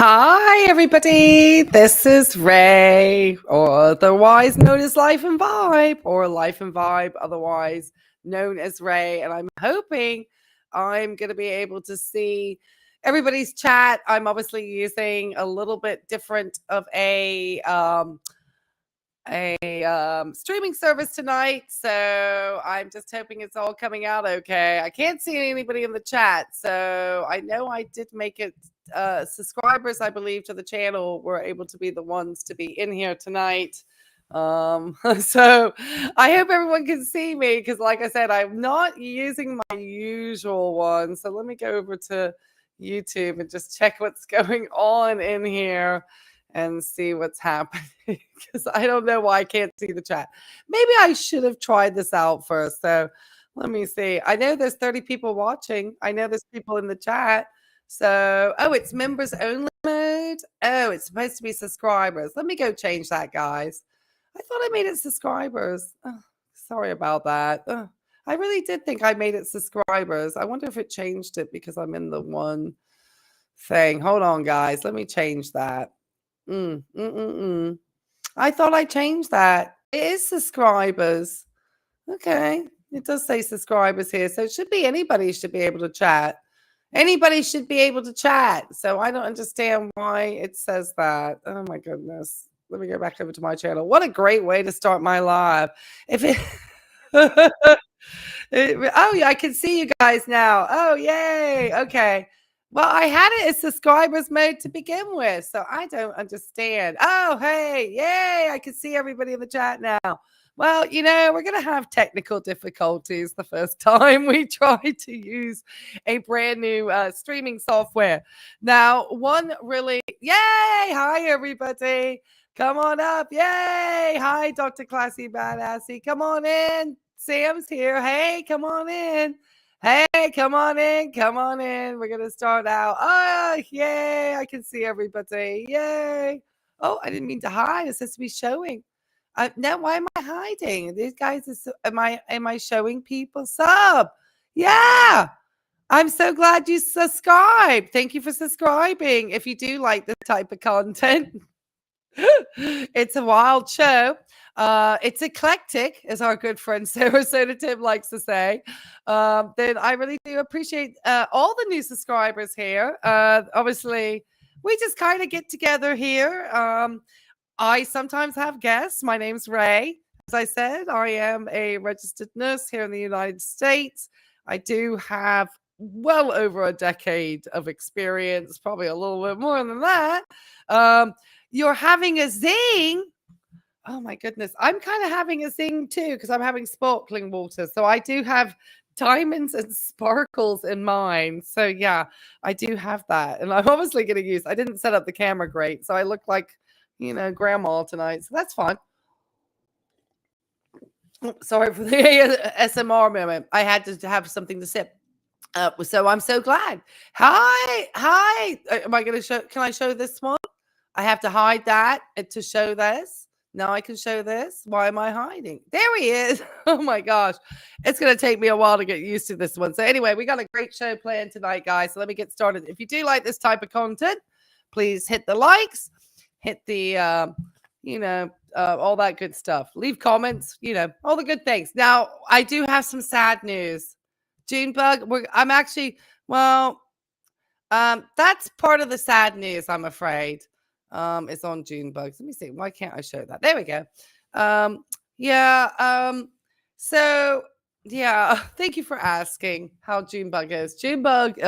Hi, everybody. This is Ray, or otherwise known as Life and Vibe, or Life and Vibe, otherwise known as Ray. And I'm hoping I'm going to be able to see everybody's chat. I'm obviously using a little bit different of a streaming service tonight, so I'm just hoping it's all coming out okay. I can't see anybody in the chat, so I know I did make it. Subscribers, I believe, to the channel were able to be the ones to be in here tonight. So I hope everyone can see me, because like I said, I'm not using my usual one. So let me go over to YouTube and just check what's going on in here and see what's happening, because I don't know why I can't see the chat. Maybe I should have tried this out first. So let me see. I know there's 30 people watching. I know there's people in the chat. So, oh, it's members only mode. Oh, it's supposed to be subscribers. Let me go change that, guys. I thought I made it subscribers. Oh, sorry about that. Oh, I really did think I made it subscribers. I wonder if it changed it because I'm in the one thing. Hold on, guys. Let me change that. I thought I changed that. It is subscribers. Okay. It does say subscribers here. So it should be anybody should be able to chat. Anybody should be able to chat. So I don't understand why it says that. Oh my goodness. Let me go back over to my channel. What a great way to start my live. If it oh, yeah, I can see you guys now. Oh, yay. Okay. Well, I had it as subscribers mode to begin with, so I don't understand. Oh, hey, yay. I can see everybody in the chat now. Well, we're going to have technical difficulties the first time we try to use a brand new streaming software. Now, yay. Hi, everybody. Come on up. Yay. Hi, Dr. Classy Badassy. Come on in. Sam's here. Hey, come on in. Hey, come on in. Come on in. We're going to start out. Oh, yay. I can see everybody. Yay. Oh, I didn't mean to hide. It says to be showing. Now, why am I hiding? These guys, am I showing people sub? Yeah. I'm so glad you subscribed. Thank you for subscribing. If you do like this type of content, it's a wild show. It's eclectic, as our good friend Sarah Soda Tim likes to say. Then I really do appreciate all the new subscribers here. Obviously, we just kind of get together here. I sometimes have guests. My name's Ray. As I said, I am a registered nurse here in the United States. I do have well over a decade of experience, probably a little bit more than that. You're having a zing. Oh my goodness. I'm kind of having a zing too, because I'm having sparkling water. So I do have diamonds and sparkles in mine. So yeah, I do have that. And I'm obviously going to I didn't set up the camera great. So I look like, grandma tonight. So that's fine. Oh, sorry for the SMR moment. I had to have something to sip. So I'm so glad. Hi. Am I going to show? Can I show this one? I have to hide that to show this. Now I can show this. Why am I hiding? There he is. Oh my gosh. It's going to take me a while to get used to this one. So anyway, we got a great show planned tonight, guys. So let me get started. If you do like this type of content, please hit the likes, hit the, all that good stuff. Leave comments, all the good things. Now, I do have some sad news. Junebug, I'm actually, that's part of the sad news, I'm afraid. It's on Junebugs. Let me see. Why can't I show that? There we go. Yeah. So yeah, thank you for asking how Junebug is. Junebug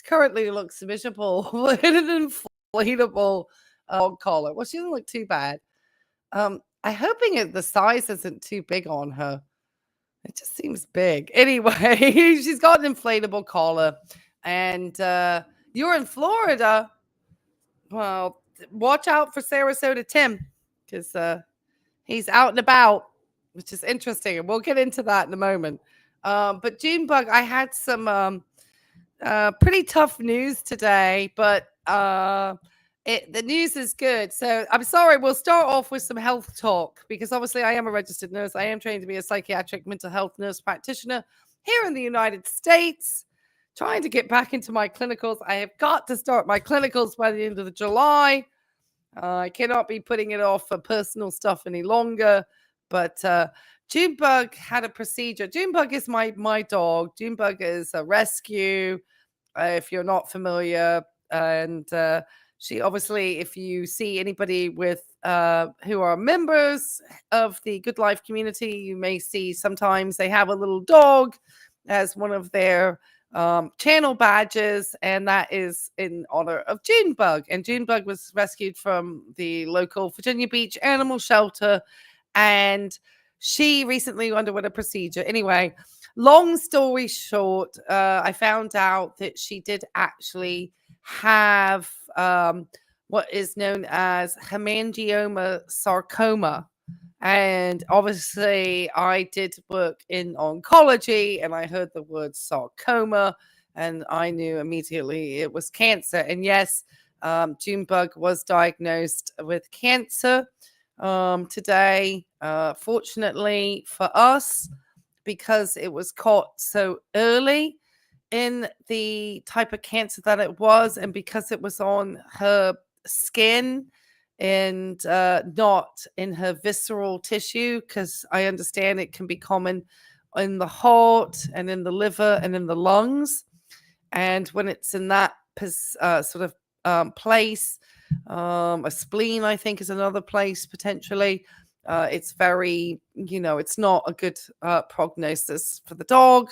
currently looks miserable in an inflatable collar. Well, she doesn't look too bad. I'm hoping the size isn't too big on her. It just seems big. Anyway, she's got an inflatable collar, and you're in Florida. Well, watch out for Sarasota Tim, because he's out and about, which is interesting, and we'll get into that in a moment. But Junebug, I had some pretty tough news today, but the news is good. So I'm sorry. We'll start off with some health talk because obviously I am a registered nurse. I am trained to be a psychiatric mental health nurse practitioner here in the United States. Trying to get back into my clinicals. I have got to start my clinicals by the end of July. I cannot be putting it off for personal stuff any longer. But Junebug had a procedure. Junebug is my dog. Junebug is a rescue. If you're not familiar, and she obviously, if you see anybody with who are members of the Good Life community, you may see sometimes they have a little dog as one of their channel badges, and that is in honor of Junebug. And Junebug was rescued from the local Virginia Beach animal shelter, and she recently underwent a procedure. Anyway, long story short, I found out that she did actually have what is known as hemangioma sarcoma. And obviously, I did work in oncology and I heard the word sarcoma and I knew immediately it was cancer. And yes, Junebug was diagnosed with cancer today. Fortunately for us, because it was caught so early in the type of cancer that it was, and because it was on her skin and not in her visceral tissue, because I understand it can be common in the heart and in the liver and in the lungs. And when it's in that sort of place, a spleen, I think, is another place potentially. It's very, it's not a good prognosis for the dog.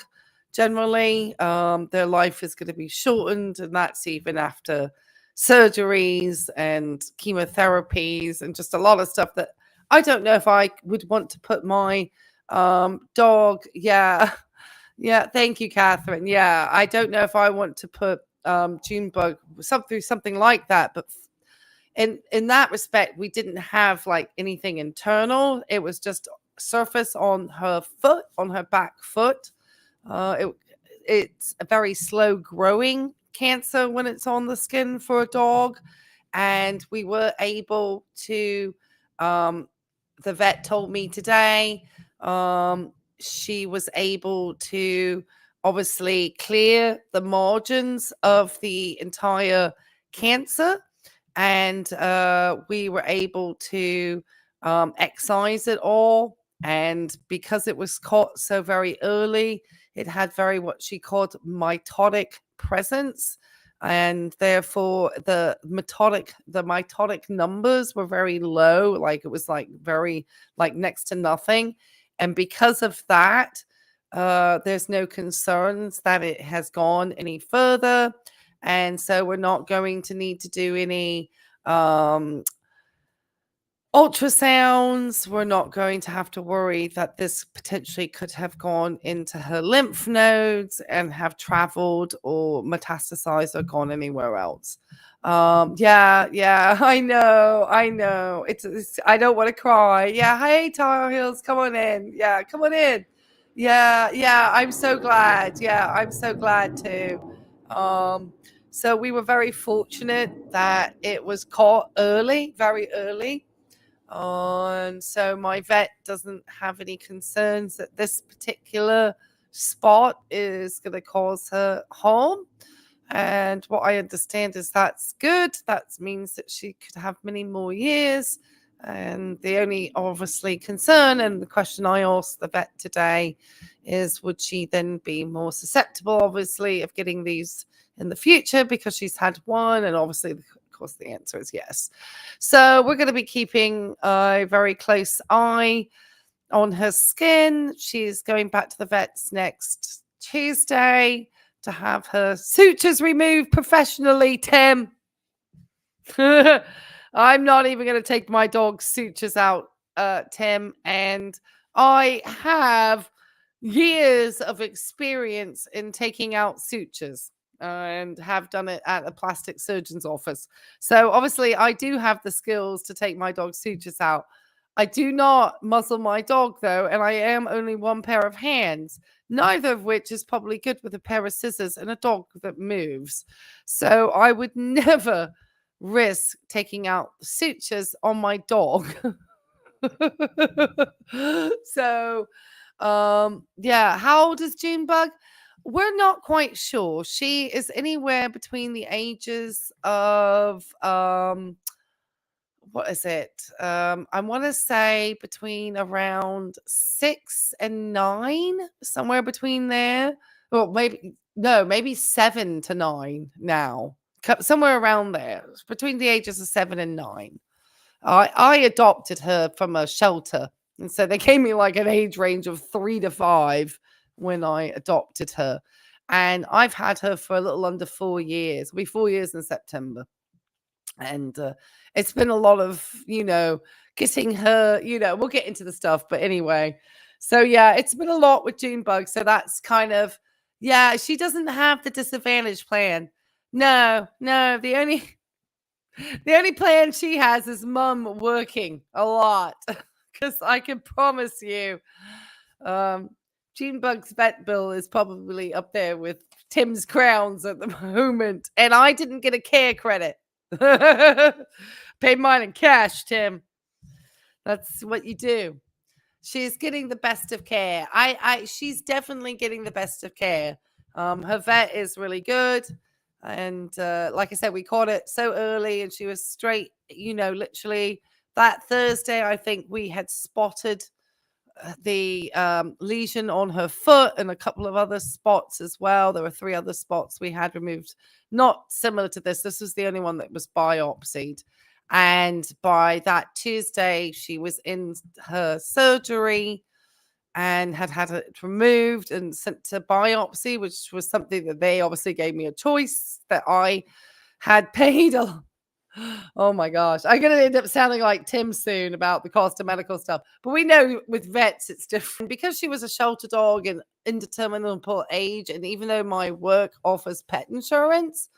Generally, their life is going to be shortened, and that's even after surgeries and chemotherapies and just a lot of stuff that I don't know if I would want to put my dog. Yeah, yeah. Thank you, Catherine. Yeah, I don't know if I want to put Junebug through something like that, but in that respect, we didn't have like anything internal. It was just surface on her foot, on her back foot. It's a very slow growing cancer when it's on the skin for a dog. And we were able to, the vet told me today, she was able to obviously clear the margins of the entire cancer, and we were able to excise it all. And because it was caught so very early, it had very what she called mitotic presence, and therefore the mitotic numbers were very low, like it was like very like next to nothing. And because of that, there's no concerns that it has gone any further, and so we're not going to need to do any ultrasounds. We're not going to have to worry that this potentially could have gone into her lymph nodes and have traveled or metastasized or gone anywhere else. Yeah, I know. It's I don't want to cry. Yeah, hey Tar Heels, come on in. Yeah, come on in. Yeah, I'm so glad. Yeah, I'm so glad too. Um, so we were very fortunate that it was caught early, very early. And so my vet doesn't have any concerns that this particular spot is going to cause her harm. And what I understand is that's good. That means that she could have many more years. And the only obviously concern and the question I asked the vet today is, would she then be more susceptible, obviously, of getting these in the future because she's had one? And obviously, of course, the answer is yes. So we're going to be keeping a very close eye on her skin. She's going back to the vets next Tuesday to have her sutures removed professionally, Tim. I'm not even going to take my dog's sutures out, Tim. And I have years of experience in taking out sutures and have done it at a plastic surgeon's office. So obviously I do have the skills to take my dog's sutures out. I do not muzzle my dog though, and I am only one pair of hands, neither of which is probably good with a pair of scissors and a dog that moves. So I would never risk taking out sutures on my dog. So yeah, how old is Junebug? We're not quite sure. She is anywhere between the ages of what is it? I want to say between around 6 and 9, somewhere between there. Well, maybe 7 to 9 now. Somewhere around there, between the ages of 7 and 9. I adopted her from a shelter, and so they gave me like an age range of 3 to 5 when I adopted her. And I've had her for a little under 4 years. It'll be 4 years in September. And it's been a lot of, getting her, we'll get into the stuff. But anyway, so yeah, it's been a lot with Junebug. So that's kind of, yeah, she doesn't have the disadvantage plan. No, the only plan she has is mum working a lot. Because I can promise you, Junebug's vet bill is probably up there with Tim's crowns at the moment. And I didn't get a care credit. Paid mine in cash, Tim. That's what you do. She's getting the best of care. She's definitely getting the best of care. Her vet is really good. And like I said, we caught it so early and she was straight, literally that Thursday, I think we had spotted the lesion on her foot and a couple of other spots as well. There were 3 other spots we had removed, not similar to this. This was the only one that was biopsied. And by that Tuesday, she was in her surgery and had it removed and sent to biopsy, which was something that they obviously gave me a choice that I had paid. Oh my gosh. I'm going to end up sounding like Tim soon about the cost of medical stuff. But we know with vets, it's different because she was a shelter dog and indeterminable age. And even though my work offers pet insurance,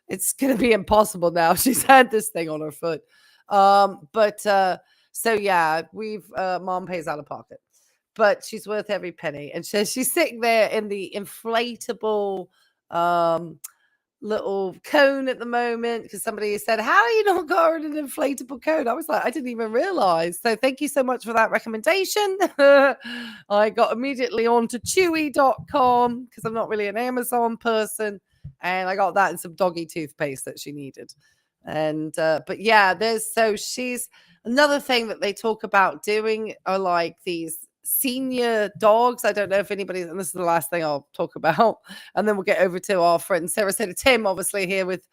it's going to be impossible now. She's had this thing on her foot. So yeah, mom pays out of pocket, but she's worth every penny. And she's sitting there in the inflatable, little cone at the moment because somebody said, how are you not got an inflatable cone? I was like, I didn't even realize. So thank you so much for that recommendation. I got immediately on to chewy.com because I'm not really an Amazon person, and I got that and some doggy toothpaste that she needed. And but yeah, she's another thing that they talk about doing are like these senior dogs. I don't know if anybody, and this is the last thing I'll talk about, and then we'll get over to our friend Sarasota Tim, obviously here with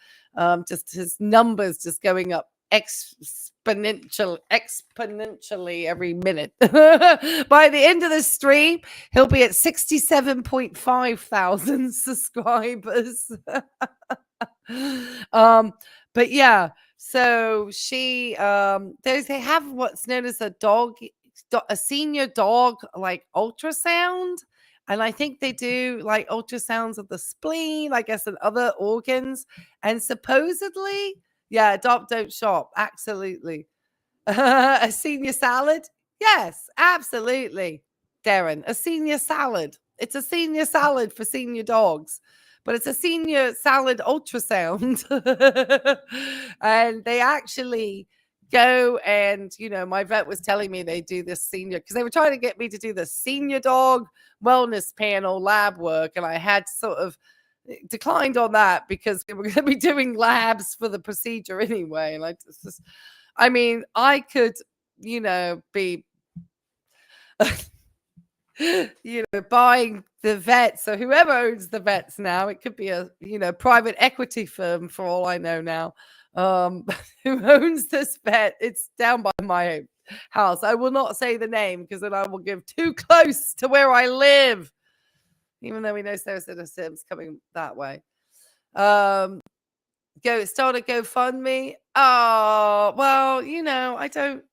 just his numbers just going up exponentially every minute. By the end of the stream, he'll be at 67,500 subscribers. But yeah, so she they have what's known as a senior dog like ultrasound, and I think they do like ultrasounds of the spleen, I guess, and other organs. And supposedly, yeah, adopt, don't shop, absolutely. A senior salad, yes, absolutely, Darren. A senior salad. It's a senior salad for senior dogs, but it's a senior salad ultrasound. And they actually go and, my vet was telling me they do this senior because they were trying to get me to do the senior dog wellness panel lab work. And I had sort of declined on that because we were going to be doing labs for the procedure anyway. And I could, be, buying the vets. So whoever owns the vets now, it could be a, private equity firm for all I know now. Who owns this vet? It's down by my house. I will not say the name because then I will give too close to where I live. Even though we know Sarah Sims coming that way. Start a GoFundMe. Oh, well, I don't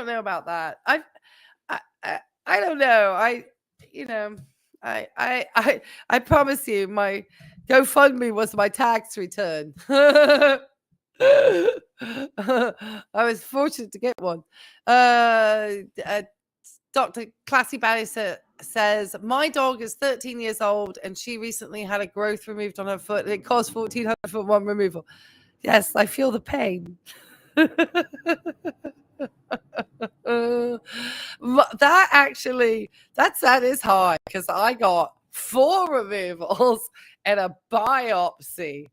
know about that. I don't know. I promise you, my GoFundMe was my tax return. I was fortunate to get one. Dr. Classy Bannister says, my dog is 13 years old and she recently had a growth removed on her foot and it cost $1,400 for one removal. Yes, I feel the pain. That is hard because I got 4 removals and a biopsy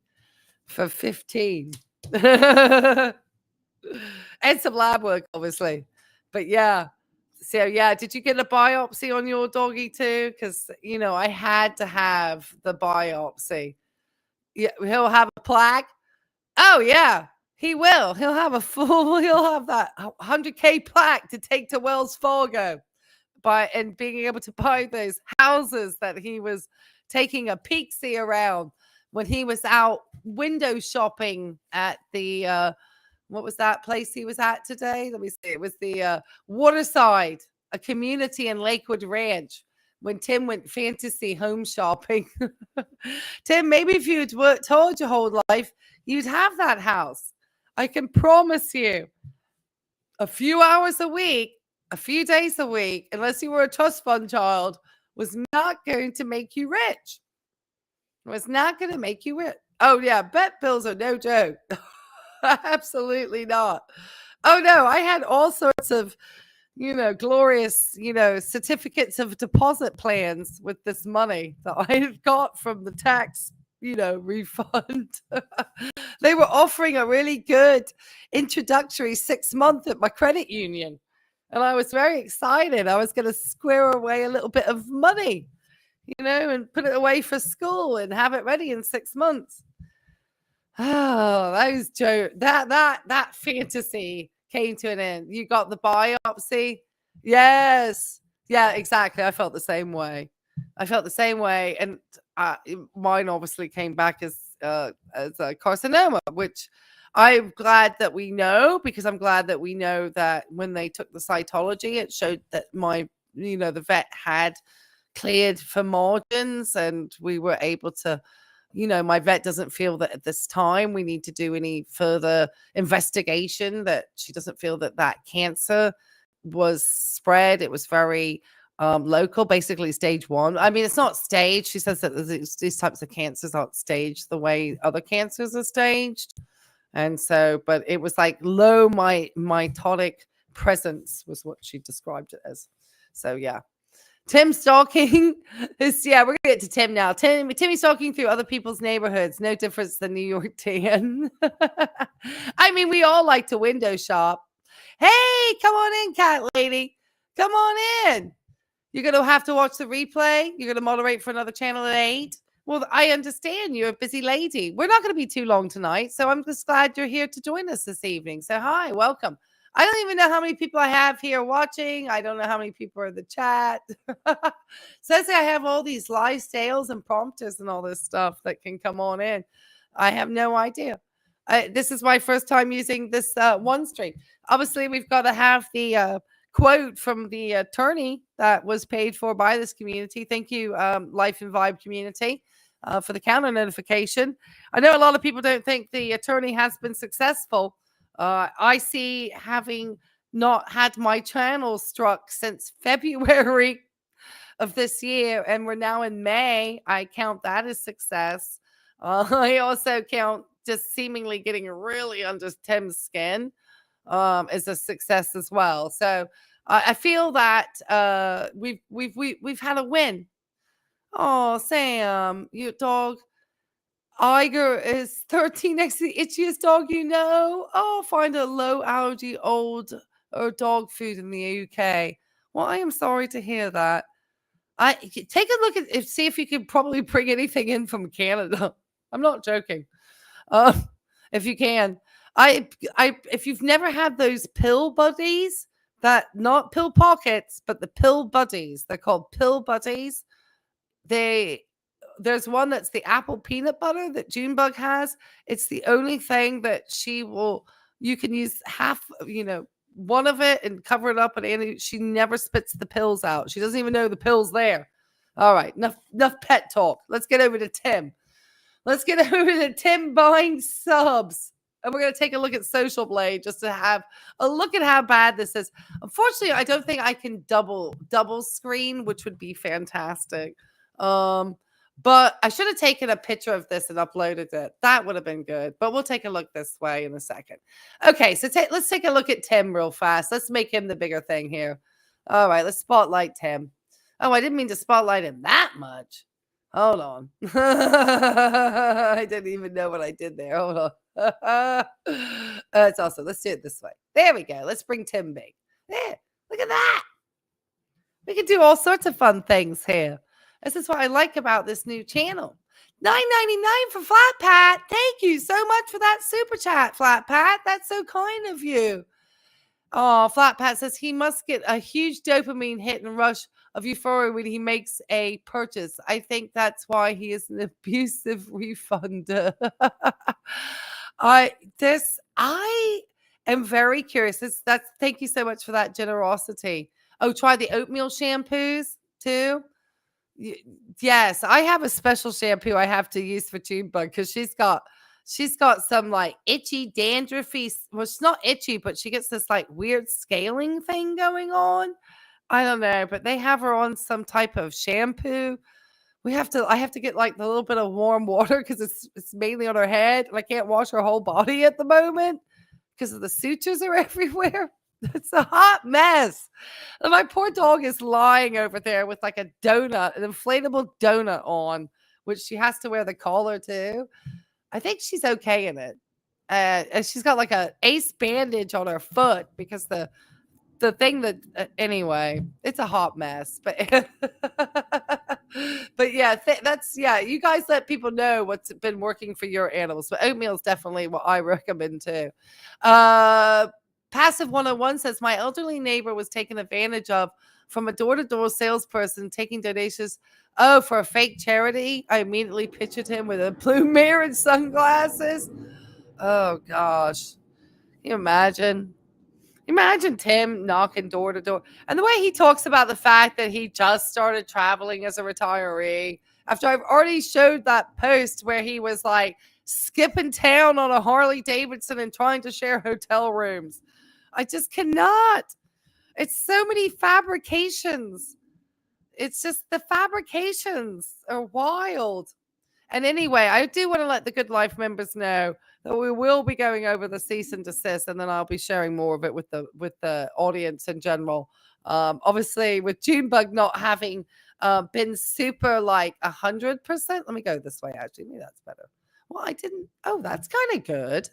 for 15. And some lab work, obviously. But yeah. So yeah, did you get a biopsy on your doggy too? Because I had to have the biopsy. Yeah, he'll have a plaque. Oh yeah, he will. He'll have that 100K plaque to take to Wells Fargo and being able to buy those houses that he was taking a peek-see around when he was out window shopping at the what was that place he was at today? Let me see. It was the Waterside, a community in Lakewood Ranch, when Tim went fantasy home shopping. Tim, maybe if you'd worked hard your whole life, you'd have that house. I can promise you. A few hours a week, a few days a week, unless you were a trust fund child, was not going to make you rich. It was not going to make you rich. Oh, yeah, vet bills are no joke. Absolutely not. Oh, no, I had all sorts of, glorious, certificates of deposit plans with this money that I had got from the tax, refund. They were offering a really good introductory 6-month at my credit union. And I was very excited. I was going to square away a little bit of money, and put it away for school and have it ready in 6 months. Oh, that fantasy came to an end. You got the biopsy. Yes. Yeah, exactly. I felt the same way. And mine obviously came back as a carcinoma, which I'm glad that we know, because I'm glad that we know that when they took the cytology, it showed that the vet had cleared for margins, and we were able to, my vet doesn't feel that at this time we need to do any further investigation, that she doesn't feel that cancer was spread. It was very local, basically stage 1. I mean, it's not staged. She says that these types of cancers aren't staged the way other cancers are staged. And so, but it was like low mitotic presence was what she described it as. So yeah. Tim stalking is, we're going to get to Tim now. Timmy stalking through other people's neighborhoods. No difference than New York tan. I mean, we all like to window shop. Hey, come on in, cat lady. Come on in. You're going to have to watch the replay. You're going to moderate for another channel at 8. Well, I understand you're a busy lady. We're not going to be too long tonight, so I'm just glad you're here to join us this evening. So hi, welcome. I don't even know how many people I have here watching. I don't know how many people are in the chat. Says I have all these live sales and prompters and all this stuff that can come on in. I have no idea. This is my first time using this one stream. Obviously, we've got to have the quote from the attorney that was paid for by this community. Thank you, Life and Vibe community, for the counter notification. I know a lot of people don't think the attorney has been successful. I see, having not had my channel struck since February of this year, and we're now in May, I count that as success. I also count just seemingly getting really under Tim's skin is a success as well. So I feel that we've had a win. Oh, Sam, your dog Iger is 13, next to the itchiest dog you know. Oh, find a low allergy old or dog food in the UK. Well, I am sorry to hear that. Take a look at see if you can probably bring anything in from Canada. I'm not joking. if you can. If you've never had those pill buddies, that not pill pockets, but the pill buddies, they're called pill buddies. There's one that's the apple peanut butter that Junebug has. It's the only thing that you can use half, one of it and cover it up, and she never spits the pills out. She doesn't even know the pills there. All right, enough pet talk. Let's get over to Tim. Let's get over to Tim buying subs. And we're going to take a look at Social Blade just to have a look at how bad this is. Unfortunately, I don't think I can double screen, which would be fantastic. But I should have taken a picture of this and uploaded it. That would have been good. But we'll take a look this way in a second. Okay, so let's take a look at Tim real fast. Let's make him the bigger thing here. All right, let's spotlight Tim. Oh, I didn't mean to spotlight him that much. Hold on. I didn't even know what I did there. Hold on. It's awesome. Let's do it this way. There we go. Let's bring Tim big. There. Look at that. We can do all sorts of fun things here. This is what I like about this new channel. $9.99 for Flat Pat. Thank you so much for that super chat, Flat Pat. That's so kind of you. Oh, Flat Pat says he must get a huge dopamine hit and rush of euphoria when he makes a purchase. I think that's why he is an abusive refunder. I am very curious. Thank you so much for that generosity. Oh, try the oatmeal shampoos too. Yes, I have a special shampoo I have to use for Junebug because she's got some like itchy, dandruffy. Well, it's not itchy, but she gets this like weird scaling thing going on. I don't know, but they have her on some type of shampoo. I have to get like the little bit of warm water because it's mainly on her head, and I can't wash her whole body at the moment because of the sutures are everywhere. It's a hot mess. And my poor dog is lying over there with like an inflatable donut on, which she has to wear the collar too. I think she's okay in it. And she's got like a ace bandage on her foot because the thing that anyway, it's a hot mess. But but yeah, you guys let people know what's been working for your animals. But oatmeal is definitely what I recommend too. Passive 101 says my elderly neighbor was taken advantage of from a door-to-door salesperson taking donations. Oh, for a fake charity. I immediately pictured him with a blue mirror and sunglasses. Oh gosh. Can you imagine? Imagine Tim knocking door to door. And the way he talks about the fact that he just started traveling as a retiree after I've already showed that post where he was like skipping town on a Harley Davidson and trying to share hotel rooms. I just cannot. It's so many fabrications. It's just the fabrications are wild. And anyway, I do want to let the Good Life members know that we will be going over the cease and desist, and then I'll be sharing more of it with the audience in general. Obviously, with Junebug not having been super like 100%. Let me go this way. Actually, maybe that's better. Well, I didn't. Oh, that's kind of good.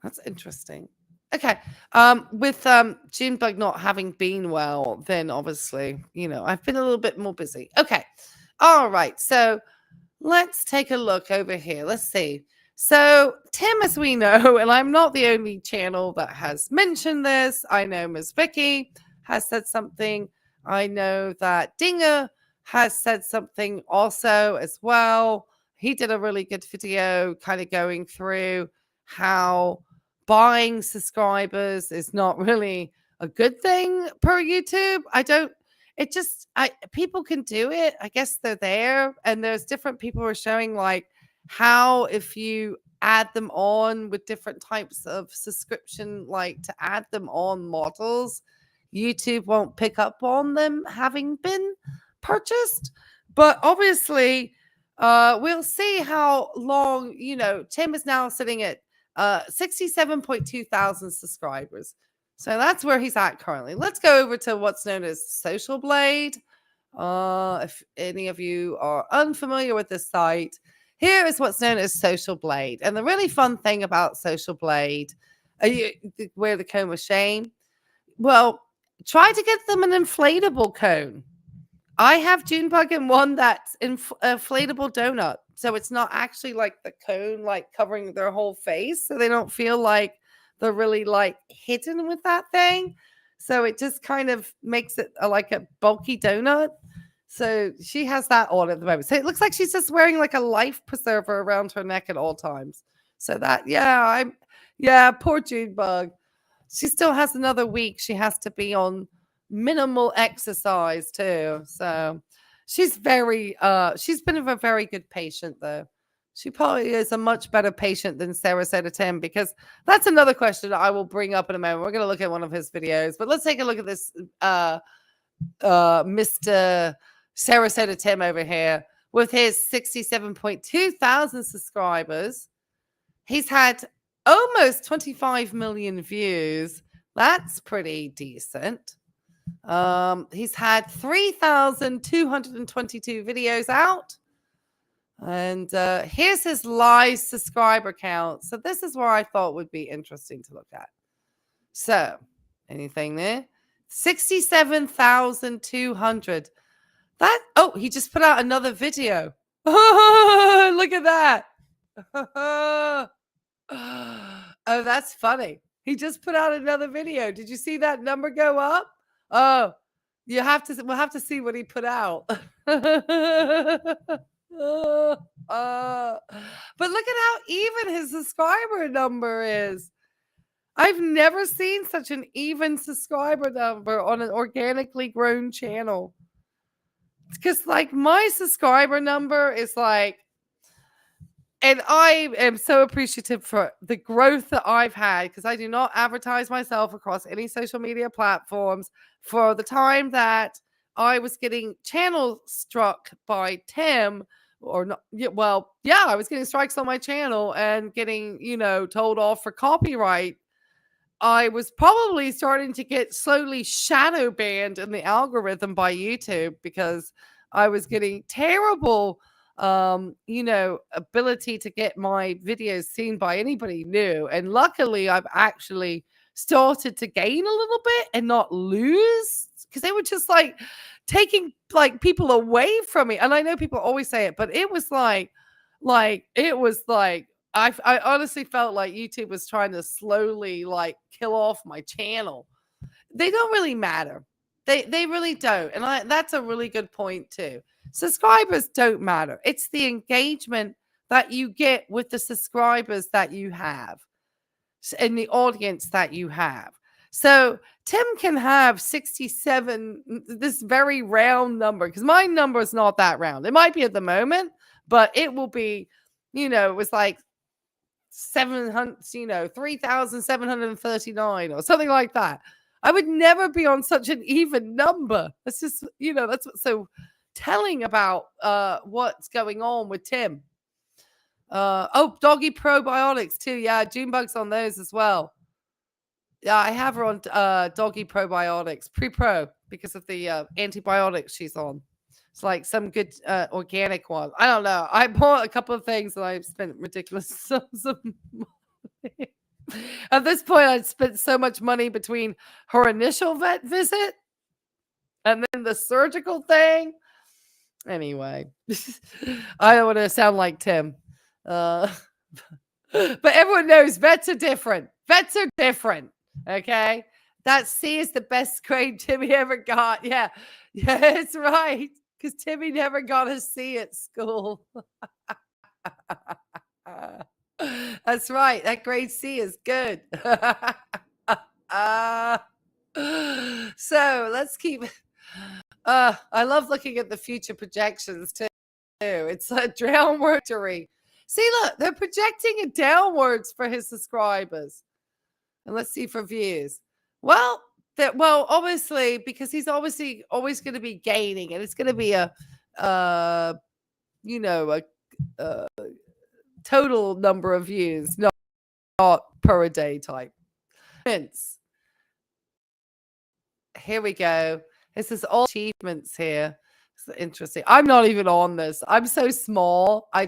That's interesting. Okay. With Junebug not having been well, then obviously, I've been a little bit more busy. Okay. All right. So let's take a look over here. Let's see. So Tim, as we know, and I'm not the only channel that has mentioned this. I know Ms. Vicky has said something. I know that Dinger has said something also as well. He did a really good video kind of going through how buying subscribers is not really a good thing per YouTube. People can do it. I guess they're there. And there's different people who are showing like how if you add them on with different types of subscription, like to add them on models, YouTube won't pick up on them having been purchased. But obviously, we'll see how long, Tim is now sitting at 67.2 thousand subscribers. So that's where he's at currently. Let's go over to what's known as Social Blade. If any of you are unfamiliar with this site, here is what's known as Social Blade. And the really fun thing about Social Blade, wear the cone with shame. Well, try to get them an inflatable cone. I have Junebug in one that's inflatable donut. So it's not actually like the cone like covering their whole face, so they don't feel like they're really like hidden with that thing. So it just kind of makes it like a bulky donut. So she has that on at the moment. So it looks like she's just wearing like a life preserver around her neck at all times. So that, yeah, poor June Bug. She still has another week. She has to be on minimal exercise too. So she's she's been a very good patient though. She probably is a much better patient than Sarasota Tim, because that's another question I will bring up in a moment. We're going to look at one of his videos, but let's take a look at this Mr. Sarasota Tim over here with his 67.2 thousand subscribers. He's had almost 25 million views. That's pretty decent. He's had 3,222 videos out. And here's his live subscriber count. So this is where I thought would be interesting to look at. So, anything there? 67,200. He just put out another video. Look at that. Oh, that's funny. He just put out another video. Did you see that number go up? Oh, we'll have to see what he put out. But look at how even his subscriber number is. I've never seen such an even subscriber number on an organically grown channel. Because like my subscriber number is like, and I am so appreciative for the growth that I've had, because I do not advertise myself across any social media platforms. For the time that I was getting channel struck by Tim, or not, I was getting strikes on my channel and getting, told off for copyright. I was probably starting to get slowly shadow banned in the algorithm by YouTube, because I was getting terrible ability to get my videos seen by anybody new. And luckily I've actually started to gain a little bit and not lose, because they were just like taking like people away from me. And I know people always say it, but it was like I honestly felt like YouTube was trying to slowly like kill off my channel. They don't really matter. They really don't. And that's a really good point too. Subscribers don't matter. It's the engagement that you get with the subscribers that you have and the audience that you have. So Tim can have 67, this very round number, because my number is not that round. It might be at the moment, but it will be, it was like 3,739 or something like that. I would never be on such an even number. That's just, that's what's so telling about what's going on with Tim. Doggy probiotics too. Yeah, Junebug's on those as well. Yeah, I have her on doggy probiotics, pre-pro, because of the antibiotics she's on. It's like some good organic one. I don't know. I bought a couple of things and I've spent ridiculous sums of money. At this point, I'd spent so much money between her initial vet visit and then the surgical thing. Anyway, I don't want to sound like Tim. But everyone knows vets are different. Vets are different. Okay? That C is the best grade Timmy ever got. Yeah, it's right. Because Timmy never got a C at school. That's right. That grade C is good. So let's keep. I love looking at the future projections too. It's a downward trajectory. See, look, they're projecting it downwards for his subscribers. And let's see for views. Well, obviously, because he's obviously always going to be gaining, and it's going to be a total number of views, not per a day type. Here we go. This is all achievements here. It's interesting. I'm not even on this. I'm so small. I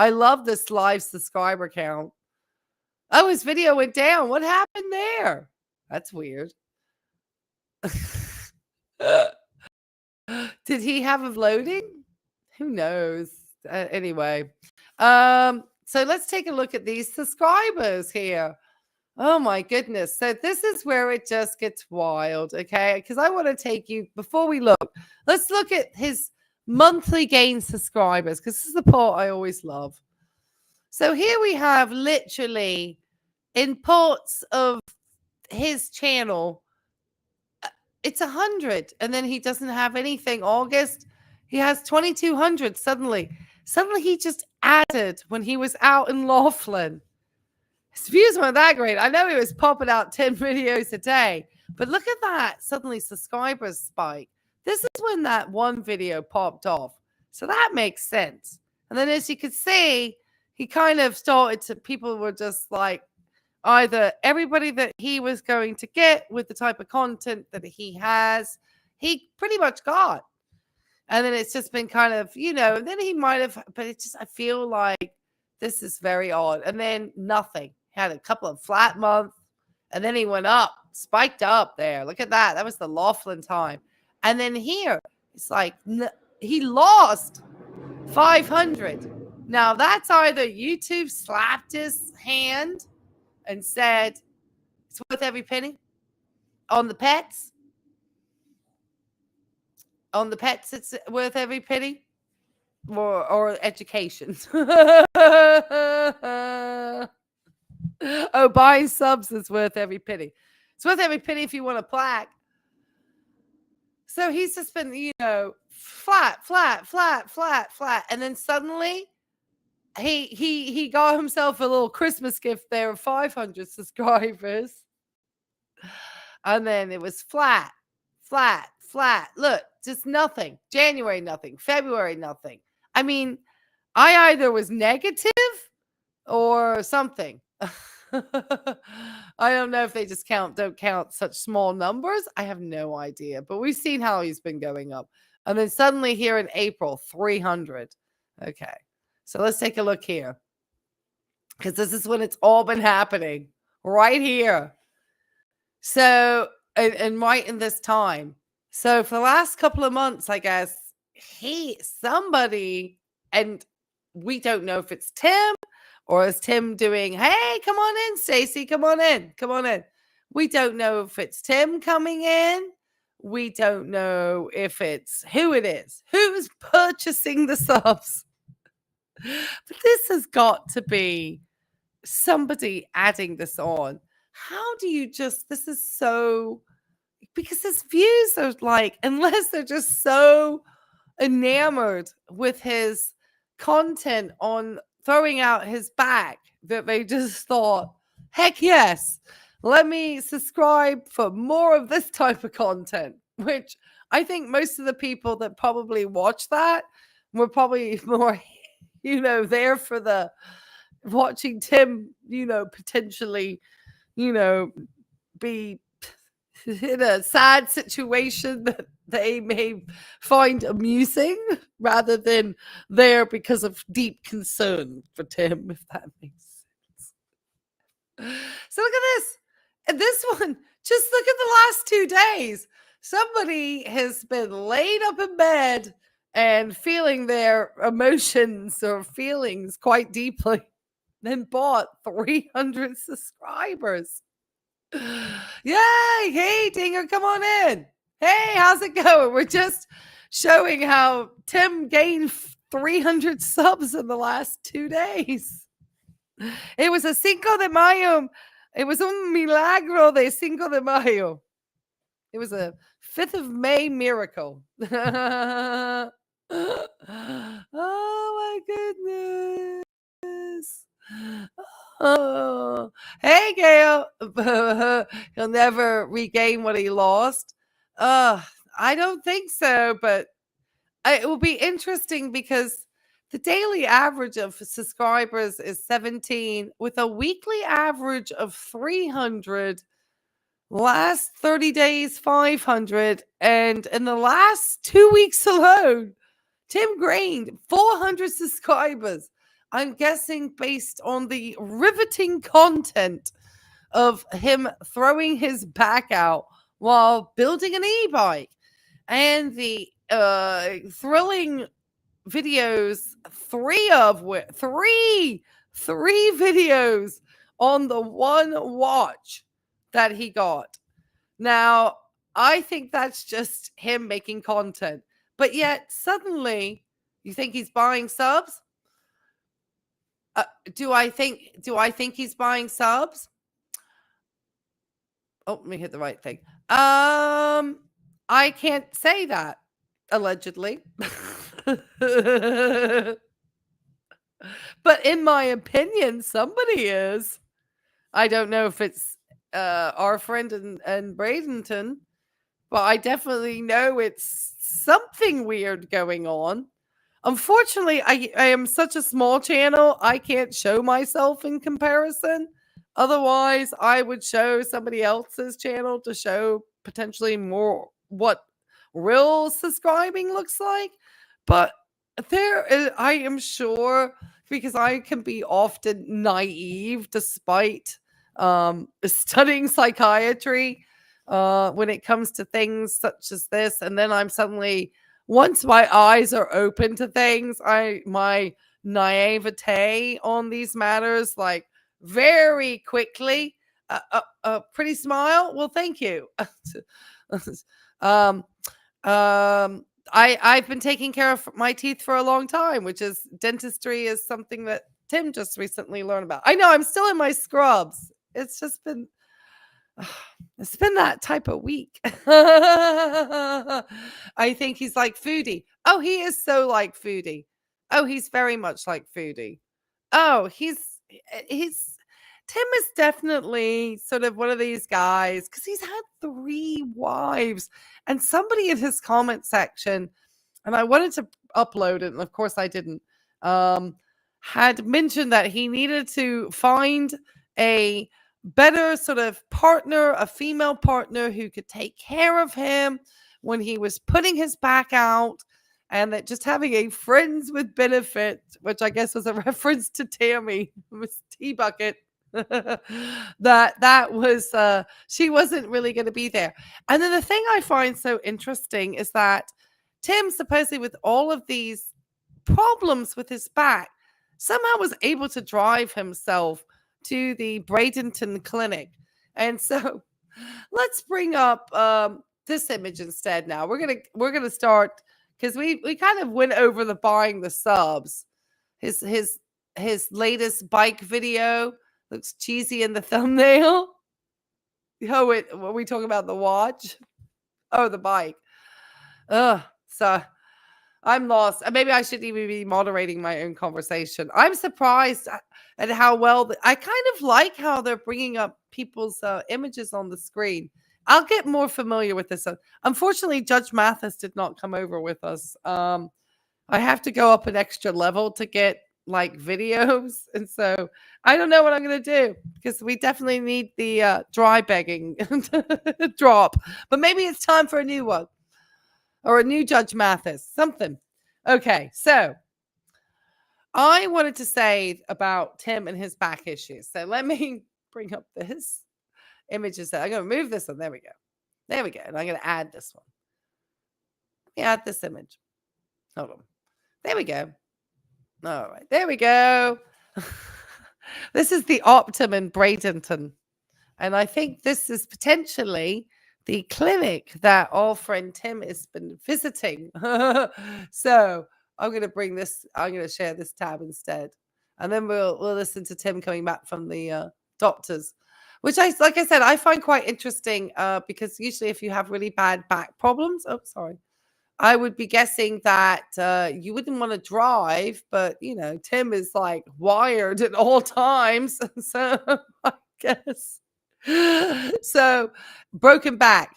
love this live subscriber count. Oh, his video went down. What happened there? That's weird. Did he have a loading? Who knows? Anyway, so let's take a look at these subscribers here. Oh my goodness. So this is where it just gets wild, okay? Because I want to take you, before we look, let's look at his monthly gain subscribers, because this is the part I always love. So here we have literally in parts of his channel, it's 100, and then he doesn't have anything. August, he has 2,200 suddenly. Suddenly he just added when he was out in Laughlin. His views weren't that great. I know he was popping out 10 videos a day, but look at that. Suddenly subscribers spike. This is when that one video popped off. So that makes sense. And then as you can see, he kind of started to, people were just like, either everybody that he was going to get with the type of content that he has, he pretty much got. And then it's just been kind of, and then he might have, but it's just, I feel like this is very odd. And then nothing. Had a couple of flat months, and then he went up, spiked up there. Look at that. That was the Laughlin time. And then here, it's like he lost 500. Now, that's either YouTube slapped his hand and said, it's worth every penny on the pets. On the pets, it's worth every penny, or education. Oh, buying subs is worth every penny. It's worth every penny if you want a plaque. So he's just been, flat. And then suddenly he got himself a little Christmas gift there of 500 subscribers. And then it was flat. Look, just nothing. January, nothing. February, nothing. I mean, I either was negative or something. I don't know if they just don't count such small numbers. I have no idea, but we've seen how he's been going up. And then suddenly here in April, 300. Okay. So let's take a look here, because this is when it's all been happening right here. So, and right in this time. So for the last couple of months, I guess somebody, and we don't know if it's Tim, or is Tim doing, hey, come on in, Stacey, come on in. We don't know if it's Tim coming in. We don't know if it's who it is. Who's purchasing the subs? But this has got to be somebody adding this on. How do you this is so, because his views are like, unless they're just so enamored with his content on throwing out his back that they just thought, heck yes, let me subscribe for more of this type of content, which I think most of the people that probably watch that were probably more, there for the watching Tim, potentially, be in a sad situation that they may find amusing, rather than there because of deep concern for Tim, if that makes sense. So look at this. And this one, just look at the last 2 days. Somebody has been laid up in bed and feeling their emotions or feelings quite deeply, then bought 300 subscribers. Yay! Hey, Dinger, come on in. Hey, how's it going? We're just showing how Tim gained 300 subs in the last 2 days. It was a Cinco de Mayo. It was un milagro de Cinco de Mayo. It was a 5th of May miracle. Oh, my goodness. Oh, hey, Gail. He'll never regain what he lost. I don't think so, but it will be interesting, because the daily average of subscribers is 17, with a weekly average of 300. Last 30 days, 500. And in the last 2 weeks alone, Tim gained 400 subscribers. I'm guessing based on the riveting content of him throwing his back out while building an e-bike, and the thrilling videos, three videos on the one watch that he got. Now, I think that's just him making content. But yet, suddenly, you think he's buying subs? Do I think he's buying subs? Oh, let me hit the right thing. I can't say that. Allegedly. But in my opinion, somebody is. I don't know if it's our friend and Bradenton, but I definitely know it's something weird going on. Unfortunately, I am such a small channel, I can't show myself in comparison. Otherwise, I would show somebody else's channel to show potentially more what real subscribing looks like. But I am sure, because I can be often naive despite studying psychiatry when it comes to things such as this. And then I'm suddenly, once my eyes are open to things, my naivete on these matters, like, very quickly, pretty smile. Well, thank you. um, I've been taking care of my teeth for a long time, which is dentistry is something that Tim just recently learned about. I know I'm still in my scrubs. It's just been it's been that type of week. I think he's like Foodie. Oh, he is so like Foodie. Oh, he's very much like Foodie. Oh, he's Tim is definitely sort of one of these guys because he's had 3 wives. And somebody in his comment section, and I wanted to upload it, and of course I didn't, had mentioned that he needed to find a better sort of partner, a female partner who could take care of him when he was putting his back out, and that just having a friends with benefit, which I guess was a reference to Tammy, Miss Tea Bucket, that was she wasn't really going to be there. And then the thing I find so interesting is that Tim, supposedly with all of these problems with his back, somehow was able to drive himself to the Bradenton clinic. And so let's bring up this image instead. Now we're gonna start, because we kind of went over the buying the subs. His latest bike video looks cheesy in the thumbnail. Oh, wait, were we talking about the watch? Oh, the bike. So I'm lost. Maybe I should even be moderating my own conversation. I'm surprised at how well I kind of like how they're bringing up people's images on the screen. I'll get more familiar with this. Unfortunately, Judge Mathis did not come over with us. I have to go up an extra level to get like videos, and so I don't know what I'm gonna do, because we definitely need the dry begging drop. But maybe it's time for a new one, or a new Judge Mathis, something. Okay, so I wanted to say about Tim and his back issues. So let me bring up this images. I'm going to move this one. There we go. There we go. And I'm going to add this one. Let me add this image. Hold on. There we go. All right. There we go. This is the Optum in Bradenton. And I think this is potentially the clinic that our friend Tim has been visiting. So I'm going to bring this, I'm going to share this tab instead. And then we'll listen to Tim coming back from the doctors, which like I said, I find quite interesting because usually if you have really bad back problems, I would be guessing that you wouldn't want to drive, but Tim is like wired at all times. So I guess. So broken back.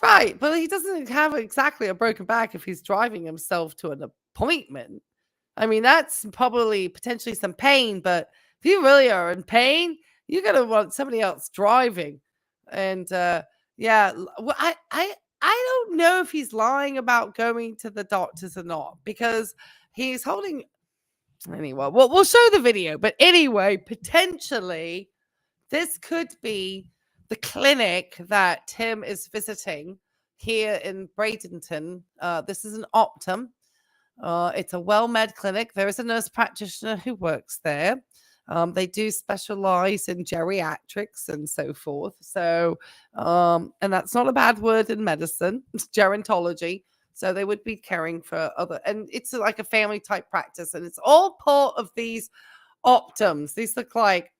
Right. But he doesn't have exactly a broken back if he's driving himself to an appointment. I mean, that's probably potentially some pain, but if you really are in pain, you're going to want somebody else driving. And yeah, well, I don't know if he's lying about going to the doctors or not, because he's holding. Anyway, we'll show the video. But anyway, potentially, this could be the clinic that Tim is visiting here in Bradenton. This is an Optum. It's a well-med clinic. There is a nurse practitioner who works there. They do specialize in geriatrics and so forth. So, and that's not a bad word in medicine. It's gerontology. So they would be caring for other, and it's like a family type practice, and it's all part of these Optums. These look like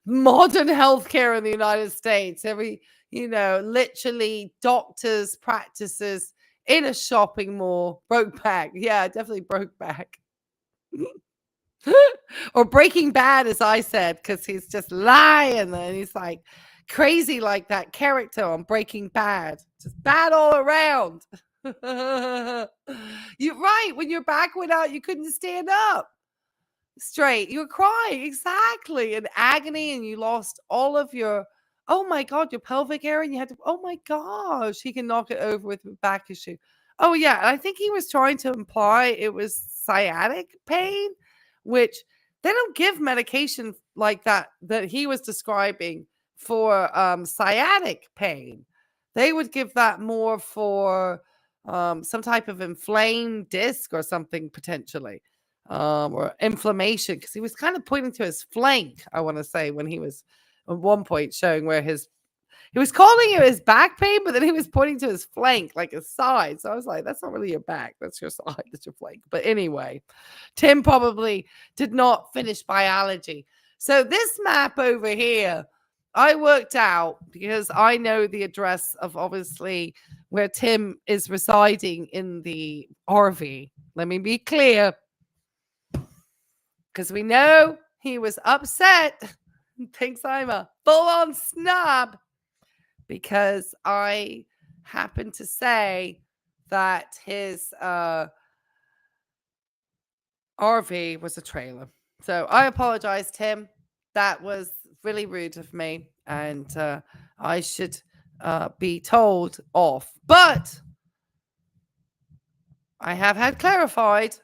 modern healthcare in the United States. Literally doctors' practices in a shopping mall. Broke back. Yeah, definitely broke back. Or Breaking Bad, as I said, because he's just lying and he's like crazy like that character on Breaking Bad. Just bad all around. You're right. When your back went out, you couldn't stand up straight. You were crying. Exactly. In agony, and you lost all of your, oh my God, your pelvic area. And you had to, oh my gosh, he can knock it over with a back issue. Oh, yeah. I think he was trying to imply it was sciatic pain, which they don't give medication like that he was describing for sciatic pain. They would give that more for some type of inflamed disc or something potentially, or inflammation, because he was kind of pointing to his flank, I want to say, when he was at one point showing where he was calling it his back pain, but then he was pointing to his flank, like his side. So I was like, that's not really your back. That's your side. That's your flank. But anyway, Tim probably did not finish biology. So this map over here, I worked out because I know the address of obviously where Tim is residing in the RV. Let me be clear, because we know he was upset and thinks I'm a full-on snob, because I happened to say that his RV was a trailer. So I apologize, Tim. That was really rude of me, and I should be told off. But I have had clarified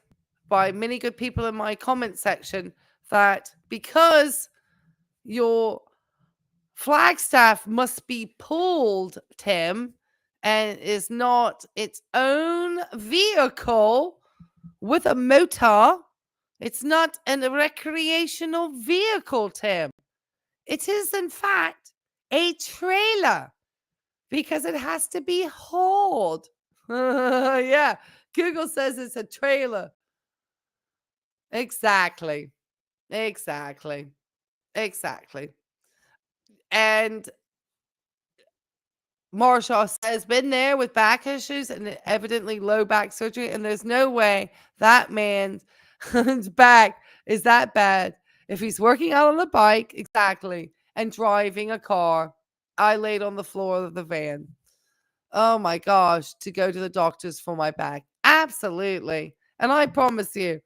by many good people in my comment section that because your Flagstaff must be pulled, Tim, and is not its own vehicle with a motor. It's not a recreational vehicle, Tim. It is, in fact, a trailer because it has to be hauled. Yeah, Google says it's a trailer. Exactly. And Marshall says, been there with back issues and evidently low back surgery, and there's no way that man's back is that bad. If he's working out on a bike, exactly, and driving a car, I laid on the floor of the van. Oh my gosh, to go to the doctors for my back. Absolutely. And I promise you,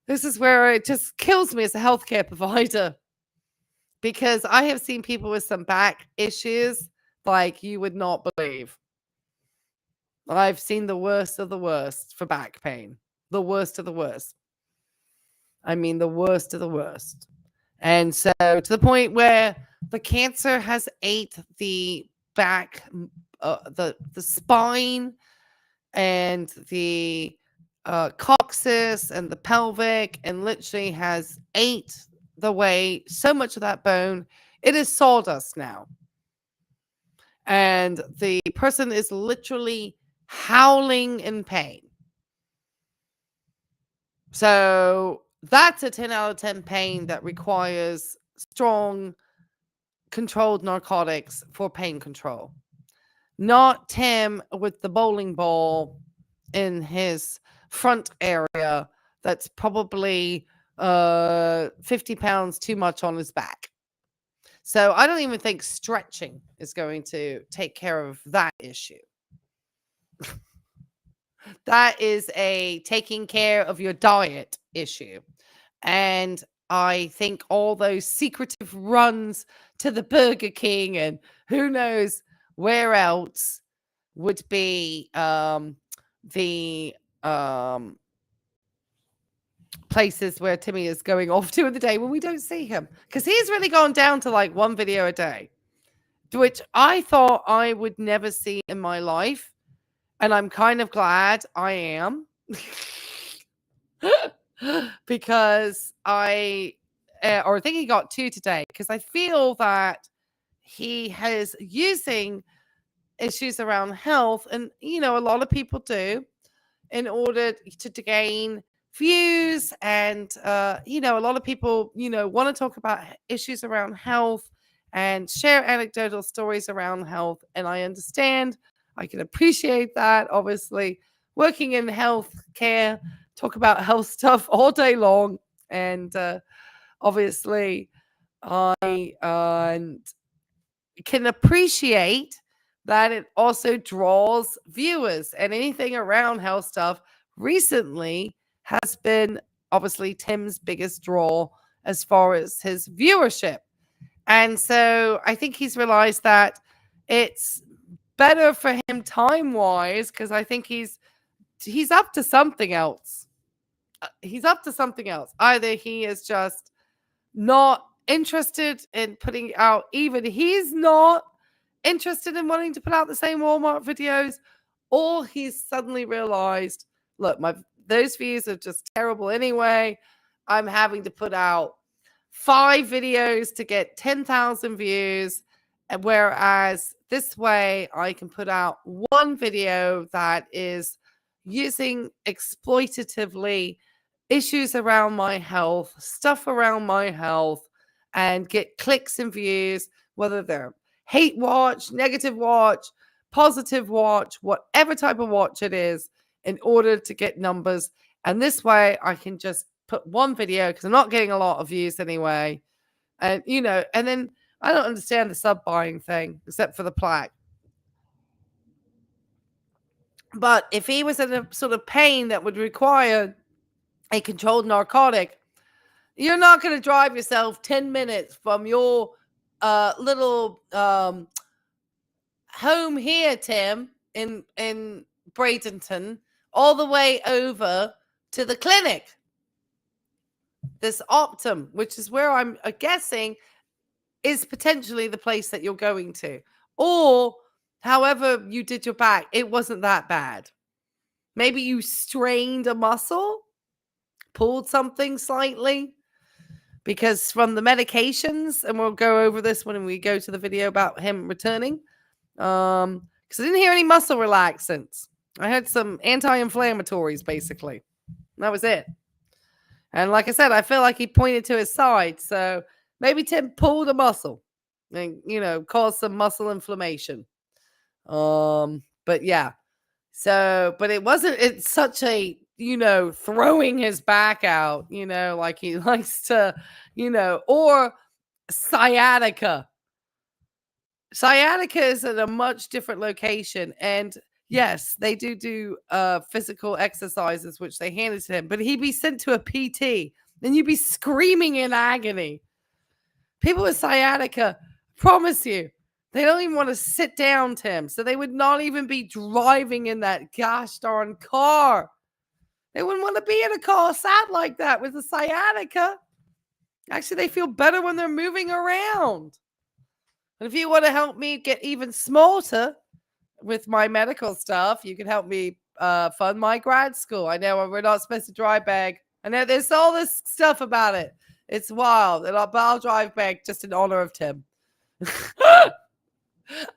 this is where it just kills me as a healthcare provider, because I have seen people with some back issues like you would not believe. I've seen the worst of the worst for back pain. The worst of the worst. I mean, the worst of the worst. And so to the point where the cancer has ate the back, the spine and the coccyx and the pelvic, and literally has ate the way so much of that bone, it is sawdust now. And the person is literally howling in pain. So that's a 10 out of 10 pain that requires strong, controlled narcotics for pain control. Not Tim with the bowling ball in his front area that's probably 50 pounds too much on his back. So I don't even think stretching is going to take care of that issue. That is a taking care of your diet issue. And I think all those secretive runs to the Burger King and who knows where else would be the places where Timmy is going off to in the day when we don't see him. Because he's really gone down to like one video a day, which I thought I would never see in my life. And I'm kind of glad I am. Because I think he got 2 today, because I feel that he is using issues around health, and, a lot of people do, in order to gain views. And, a lot of people, want to talk about issues around health and share anecdotal stories around health. And I understand, I can appreciate that. Obviously, working in health care, talk about health stuff all day long. And obviously, I can appreciate that it also draws viewers, and anything around health stuff recently has been obviously Tim's biggest draw as far as his viewership. And so I think he's realized that it's better for him time wise, because I think he's up to something else. He's up to something else. Either he is just not interested in putting out, even he's not interested in wanting to put out the same Walmart videos, or he's suddenly realized, look, those views are just terrible anyway. I'm having to put out 5 videos to get 10,000 views, whereas this way I can put out one video that is using exploitatively issues around my health, stuff around my health, and get clicks and views, whether they're hate watch, negative watch, positive watch, whatever type of watch it is, in order to get numbers. And this way I can just put one video, because I'm not getting a lot of views anyway. And, and then I don't understand the sub buying thing, except for the plaque. But if he was in a sort of pain that would require a controlled narcotic, you're not going to drive yourself 10 minutes from your little home here, Tim, in Bradenton, all the way over to the clinic, this Optum, which is where I'm guessing is potentially the place that you're going to. Or however you did your back, it wasn't that bad. Maybe you strained a muscle, pulled something slightly, because from the medications, and we'll go over this when we go to the video about him returning, because I didn't hear any muscle relaxants. I had some anti-inflammatories, basically. That was it. And like I said, I feel like he pointed to his side, so maybe Tim pulled a muscle and, caused some muscle inflammation. But yeah. So, but it's such a, throwing his back out, like he likes to, or sciatica. Sciatica is at a much different location. And yes, they do physical exercises, which they handed to him, but he'd be sent to a PT and you'd be screaming in agony. People with sciatica, promise you, they don't even want to sit down, Tim. So they would not even be driving in that gosh darn car. They wouldn't want to be in a car sat like that with a sciatica. Actually, they feel better when they're moving around. And if you want to help me get even smarter with my medical stuff, you can help me fund my grad school. I know we're not supposed to drive bag. I know there's all this stuff about it. It's wild. But I'll drive bag just in honor of Tim.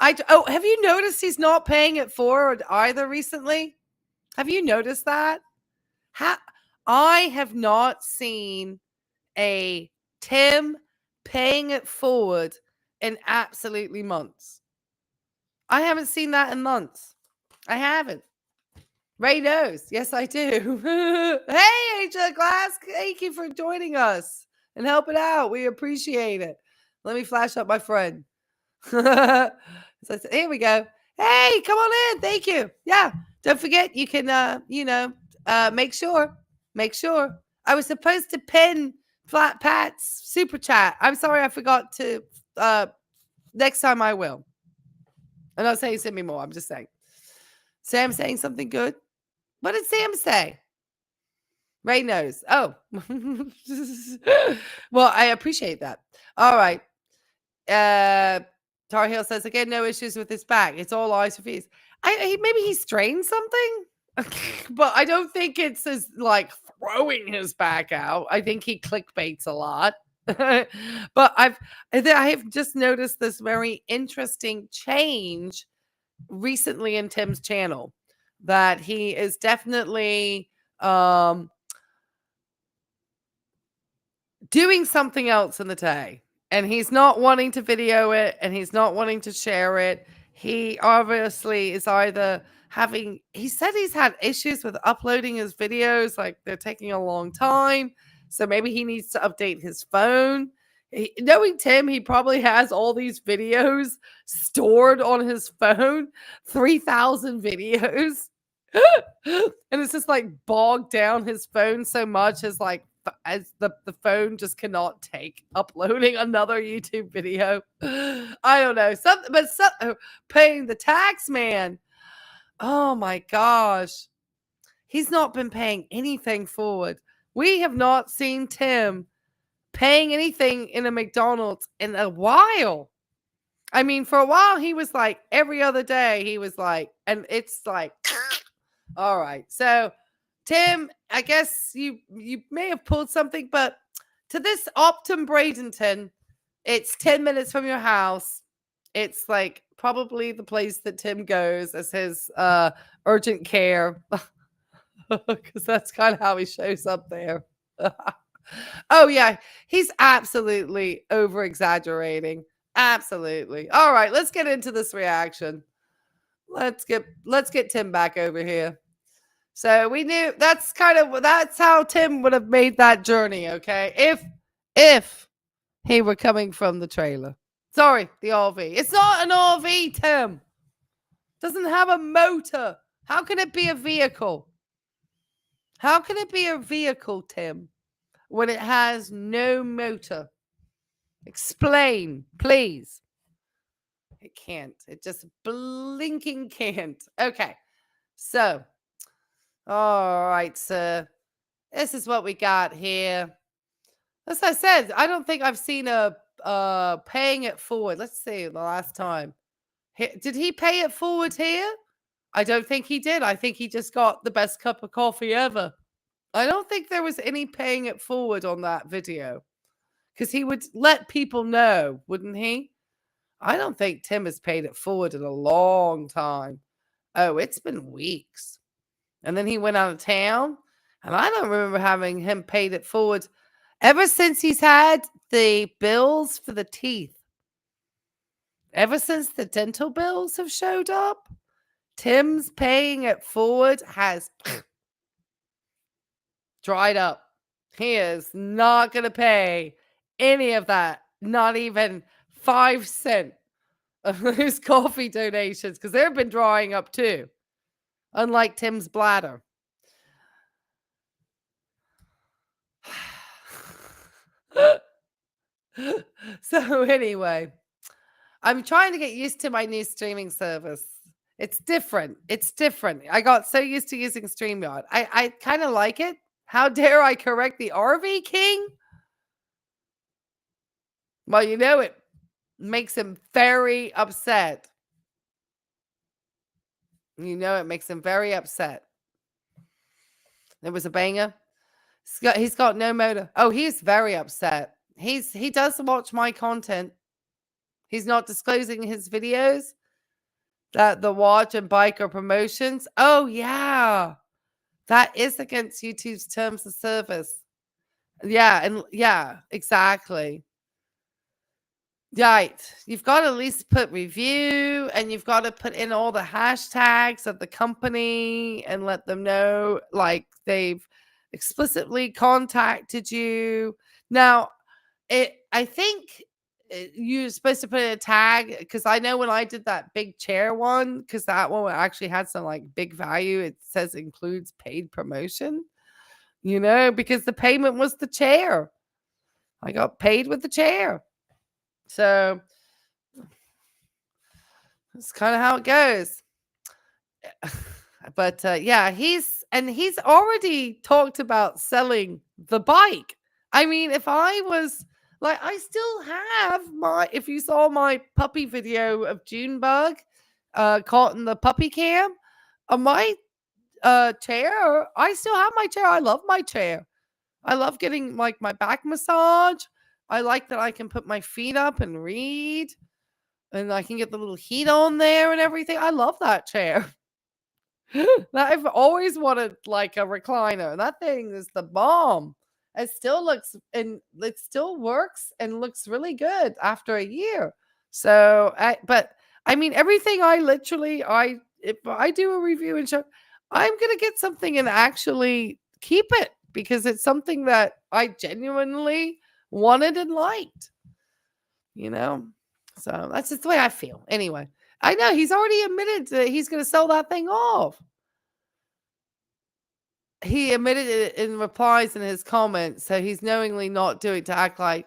Have you noticed he's not paying it forward either recently? Have you noticed that? I have not seen a Tim paying it forward in absolutely months. I haven't seen that in months. I haven't. Ray knows. Yes, I do. Hey, Angela Glass, thank you for joining us and helping out. We appreciate it. Let me flash up my friend. So here we go. Hey, come on in. Thank you. Yeah. Don't forget, you can, make sure. I was supposed to pin Flat Pat's super chat. I'm sorry, I forgot to. Next time I will. I'm not saying send me more. I'm just saying. Sam saying something good. What did Sam say? Ray knows. Oh. Well, I appreciate that. All right. Tar Heel says, again, no issues with his back. It's all eyes for fees. Maybe he strained something, but I don't think it's as like throwing his back out. I think he clickbaits a lot. But I have just noticed this very interesting change recently in Tim's channel, that he is definitely doing something else in the day, and he's not wanting to video it, and he's not wanting to share it. He obviously is either he said he's had issues with uploading his videos, like they're taking a long time. So maybe he needs to update his phone. Knowing Tim, he probably has all these videos stored on his phone, 3,000 videos. And it's just like bogged down his phone so much as the phone just cannot take uploading another YouTube video. I don't know. Paying the tax man. Oh my gosh. He's not been paying anything forward. We have not seen Tim paying anything in a McDonald's in a while. I mean, for a while he was like every other day, he was like, and it's like all right. So, Tim, I guess you may have pulled something, but to this Optum Bradenton, it's 10 minutes from your house. It's like probably the place that Tim goes as his urgent care, because that's kind of how he shows up there. Oh yeah, he's absolutely over exaggerating. Absolutely. All right, let's get into this reaction. Let's get Tim back over here. So we knew that's how Tim would have made that journey, okay? If he were coming from the trailer. Sorry, the RV. It's not an RV, Tim. Doesn't have a motor. How can it be a vehicle? How can it be a vehicle, Tim, when it has no motor? Explain, please. It can't. It just blinking can't. Okay. So, all right, sir. This is what we got here. As I said, I don't think I've seen a paying it forward. Let's see the last time. Did he pay it forward here? I don't think he did. I think he just got the best cup of coffee ever. I don't think there was any paying it forward on that video, because he would let people know, wouldn't he? I don't think Tim has paid it forward in a long time. Oh, it's been weeks. And then he went out of town, and I don't remember having him paid it forward ever since he's had the bills for the teeth. Ever since the dental bills have showed up, Tim's paying it forward has dried up. He is not going to pay any of that, not even 5 cents of those coffee donations, because they've been drying up too, unlike Tim's bladder. So anyway, I'm trying to get used to my new streaming service. It's different. It's different. I got so used to using StreamYard. I kind of like it. How dare I correct the RV King? Well, you know, it makes him very upset. You know, it makes him very upset. There was a banger. He's got no motor. Oh, he's very upset. He does watch my content. He's not disclosing his videos, that the watch and biker promotions. Oh yeah, that is against YouTube's terms of service. Yeah, and yeah, exactly. Right. You've got to at least put review, and you've got to put in all the hashtags of the company and let them know like they've explicitly contacted you. Now, I think you're supposed to put in a tag, because I know when I did that big chair one, because that one actually had some like big value. It says includes paid promotion, because the payment was the chair. I got paid with the chair. So that's kind of how it goes. But yeah, he's already talked about selling the bike. I mean, if I was like, I still have if you saw my puppy video of Junebug, caught in the puppy cam. My chair, I still have my chair. I love my chair. I love getting like my back massage. I like that I can put my feet up and read, and I can get the little heat on there and everything. I love that chair. I've always wanted like a recliner. That thing is the bomb. It still looks and it still works and looks really good after a year. So, but I mean, everything if I do a review and show, I'm gonna get something and actually keep it because it's something that I genuinely wanted and liked. You know, so that's just the way I feel. Anyway, I know he's already admitted that he's gonna sell that thing off. He admitted it in replies in his comments, so he's knowingly not doing to act like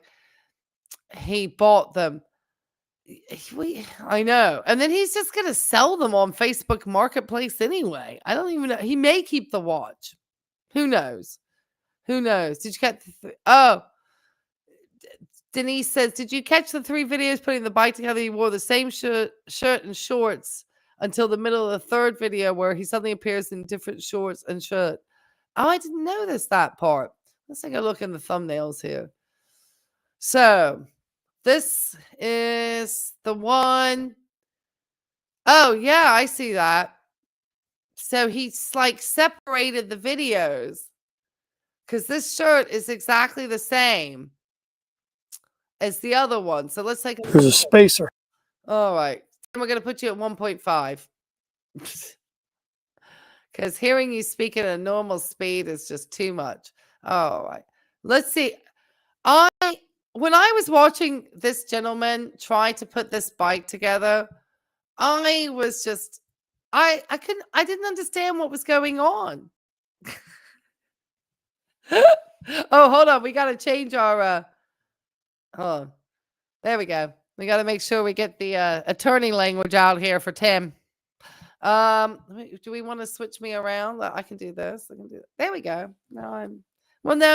he bought them. I know. And then he's just gonna sell them on Facebook Marketplace anyway. I don't even know. He may keep the watch. Who knows? Who knows? Did you get Denise says, did you catch the 3 videos putting the bike together? He wore the same shirt and shorts until the middle of the 3rd video where he suddenly appears in different shorts and shirt. Oh, I didn't notice that part. Let's take a look in the thumbnails here. So this is the one. Oh, yeah, I see that. So he's like separated the videos because this shirt is exactly the same as the other one. So let's take There's a spacer. All right. And we're going to put you at 1.5. Because hearing you speak at a normal speed is just too much. All right. Let's see. When I was watching this gentleman try to put this bike together, I was just I didn't understand what was going on. Oh, hold on. We got to change our oh, there we go. We got to make sure we get the attorney language out here for Tim. Do we want to switch me around? I can do this. I can do that. There we go. No,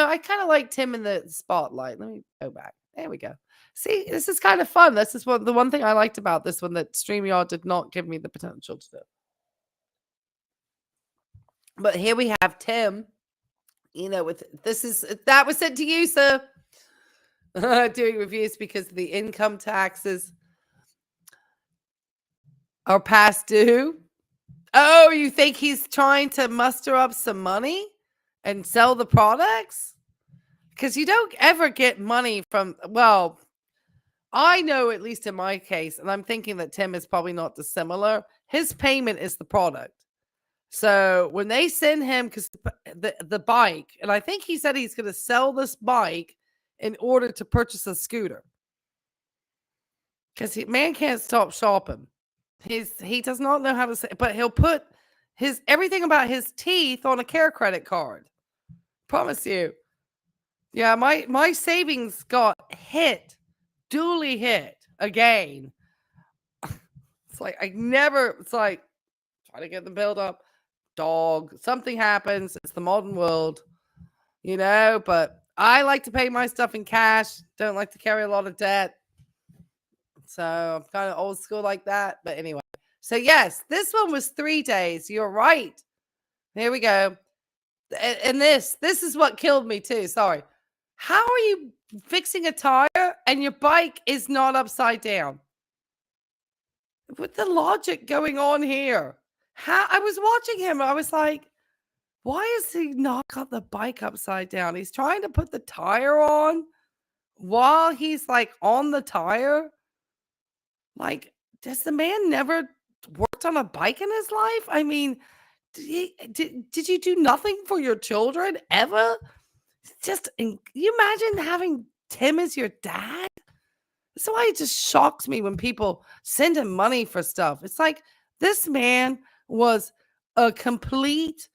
I kind of like Tim in the spotlight. Let me go back. There we go. See, this is kind of fun. This is the one thing I liked about this one that StreamYard did not give me the potential to do. But here we have Tim, that was sent to you, sir. Doing reviews because the income taxes are past due. Oh, you think he's trying to muster up some money and sell the products? Because you don't ever get money from, well, I know, at least in my case, and I'm thinking that Tim is probably not dissimilar, his payment is the product. So when they send him, because the bike, and I think he said he's going to sell this bike in order to purchase a scooter. Because man can't stop shopping. He does not know how to say, but he'll put everything about his teeth on a care credit card. Promise you. Yeah, my savings got duly hit again. It's like it's like try to get the build up. Dog, something happens. It's the modern world, but I like to pay my stuff in cash. Don't like to carry a lot of debt. So I'm kind of old school like that. But anyway, so yes, this one was 3 days. You're right. Here we go. And this is what killed me too. Sorry. How are you fixing a tire and your bike is not upside down? With the logic going on here. I was watching him. I was like, why is he not got the bike upside down? He's trying to put the tire on while he's like on the tire. Like, does the man never worked on a bike in his life? I mean, did you do nothing for your children ever? Can you imagine having Tim as your dad? That's why it just shocks me when people send him money for stuff. It's like this man was a complete,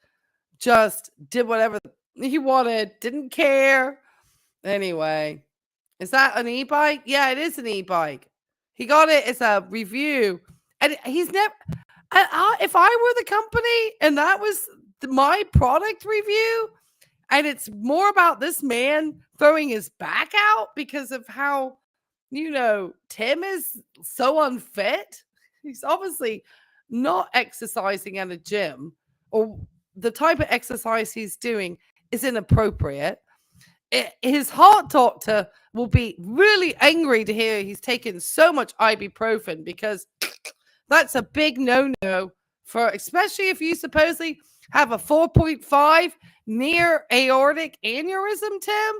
just did whatever he wanted, didn't care. Anyway, is that an e-bike? Yeah, it is an e-bike. He got it as a review. And he's never, if I were the company and that was my product review, and it's more about this man throwing his back out because of how, Tim is so unfit. He's obviously not exercising at a gym, or the type of exercise he's doing is inappropriate, his heart doctor will be really angry to hear he's taken so much ibuprofen, because that's a big no-no for, especially if you supposedly have a 4.5 near aortic aneurysm, Tim.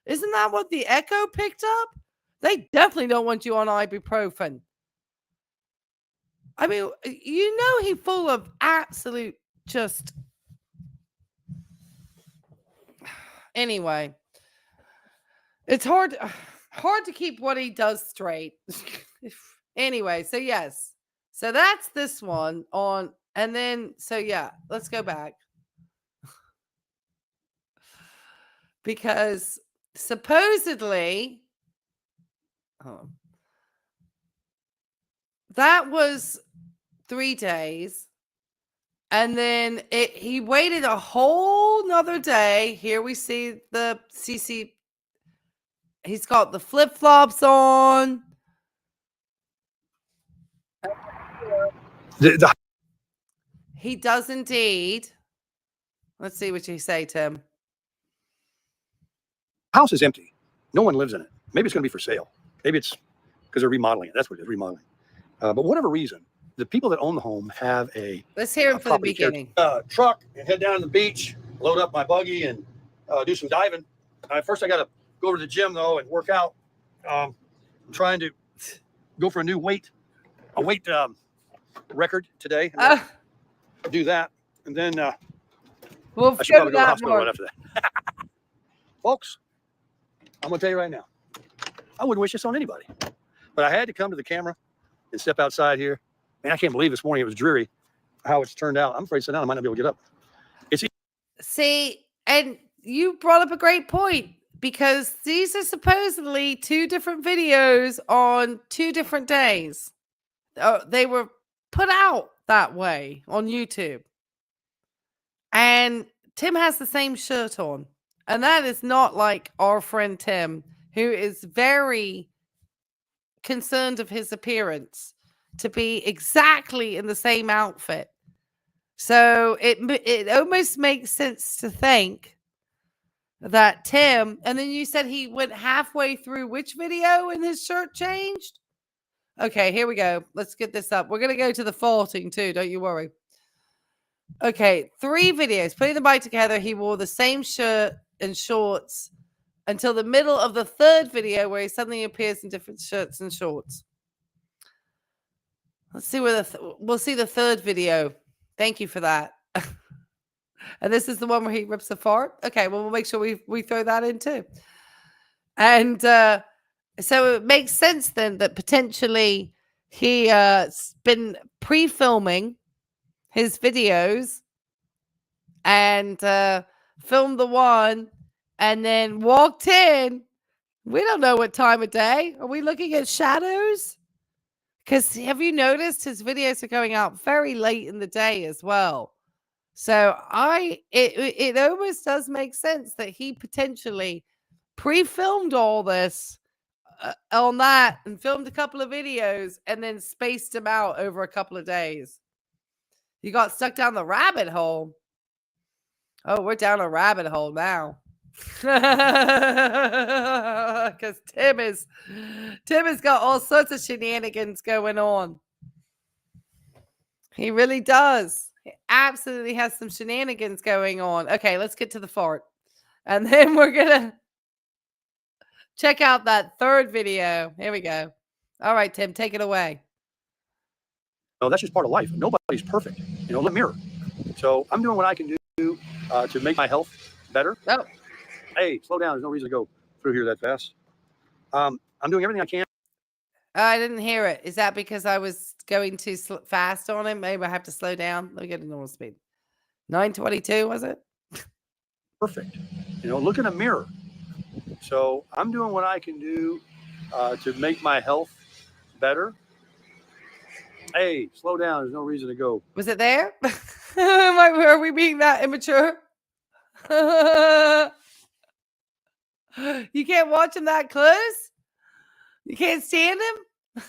Isn't that what the echo picked up? They definitely don't want you on ibuprofen. I mean, he's full of absolute just. Anyway, it's hard to keep what he does straight. Anyway, so yes. So that's this one on, and then, so yeah, let's go back. Because supposedly, that was 3 days. And then he waited a whole nother day. Here we see the CC. He's got the flip-flops on. He does indeed. Let's see what you say, Tim. House is empty. No one lives in it. Maybe it's going to be for sale. Maybe it's because they're remodeling it. That's what it is, remodeling. But whatever reason, the people that own the home have a. Let's hear him from the beginning. Truck and head down to the beach, load up my buggy, and do some diving. First, I got to go to the gym though and work out. I'm trying to go for a weight record today. Do that, and then we'll I should probably go to the hospital right after that. Folks, I'm going to tell you right now, I wouldn't wish this on anybody, but I had to come to the camera and step outside here. Man, I can't believe this morning it was dreary how it's turned out. I'm afraid to sit down. I might not be able to get up. See, and you brought up a great point, because these are supposedly 2 different videos on 2 different days. They were put out that way on YouTube. And Tim has the same shirt on. And that is not like our friend Tim, who is very concerned of his appearance, to be exactly in the same outfit. So it almost makes sense to think that Tim, and then you said he went halfway through which video and his shirt changed? Okay, here we go. Let's get this up. We're going to go to the faulting too, don't you worry. Okay, 3 videos. Putting the bike together, he wore the same shirt and shorts until the middle of the 3rd video, where he suddenly appears in different shirts and shorts. Let's see where we'll see the 3rd video. Thank you for that. And this is the one where he rips a fart. Okay, well, we'll make sure we throw that in too. And so it makes sense then that potentially he's been pre-filming his videos and filmed the one and then walked in. We don't know what time of day. Are we looking at shadows? Because have you noticed his videos are going out very late in the day as well? So it almost does make sense that he potentially pre-filmed all this on that and filmed a couple of videos and then spaced them out over a couple of days. You got stuck down the rabbit hole. Oh, we're down a rabbit hole now. Because Tim has got all sorts of shenanigans going on. He really does. He absolutely has some shenanigans going on. Okay, let's get to the fart. And then we're going to check out that 3rd video. Here we go. All right, Tim, take it away. No, that's just part of life. Nobody's perfect. The mirror. So I'm doing what I can do to make my health better. Oh. Hey, slow down. There's no reason to go through here that fast. I'm doing everything I can. I didn't hear it. Is that because I was going too fast on him? Maybe I have to slow down. Let me get a normal speed. 922, was it? Perfect. Look in a mirror. So I'm doing what I can do to make my health better. Hey, slow down. There's no reason to go. Was it there? Are we being that immature? You can't watch him that close? You can't stand him?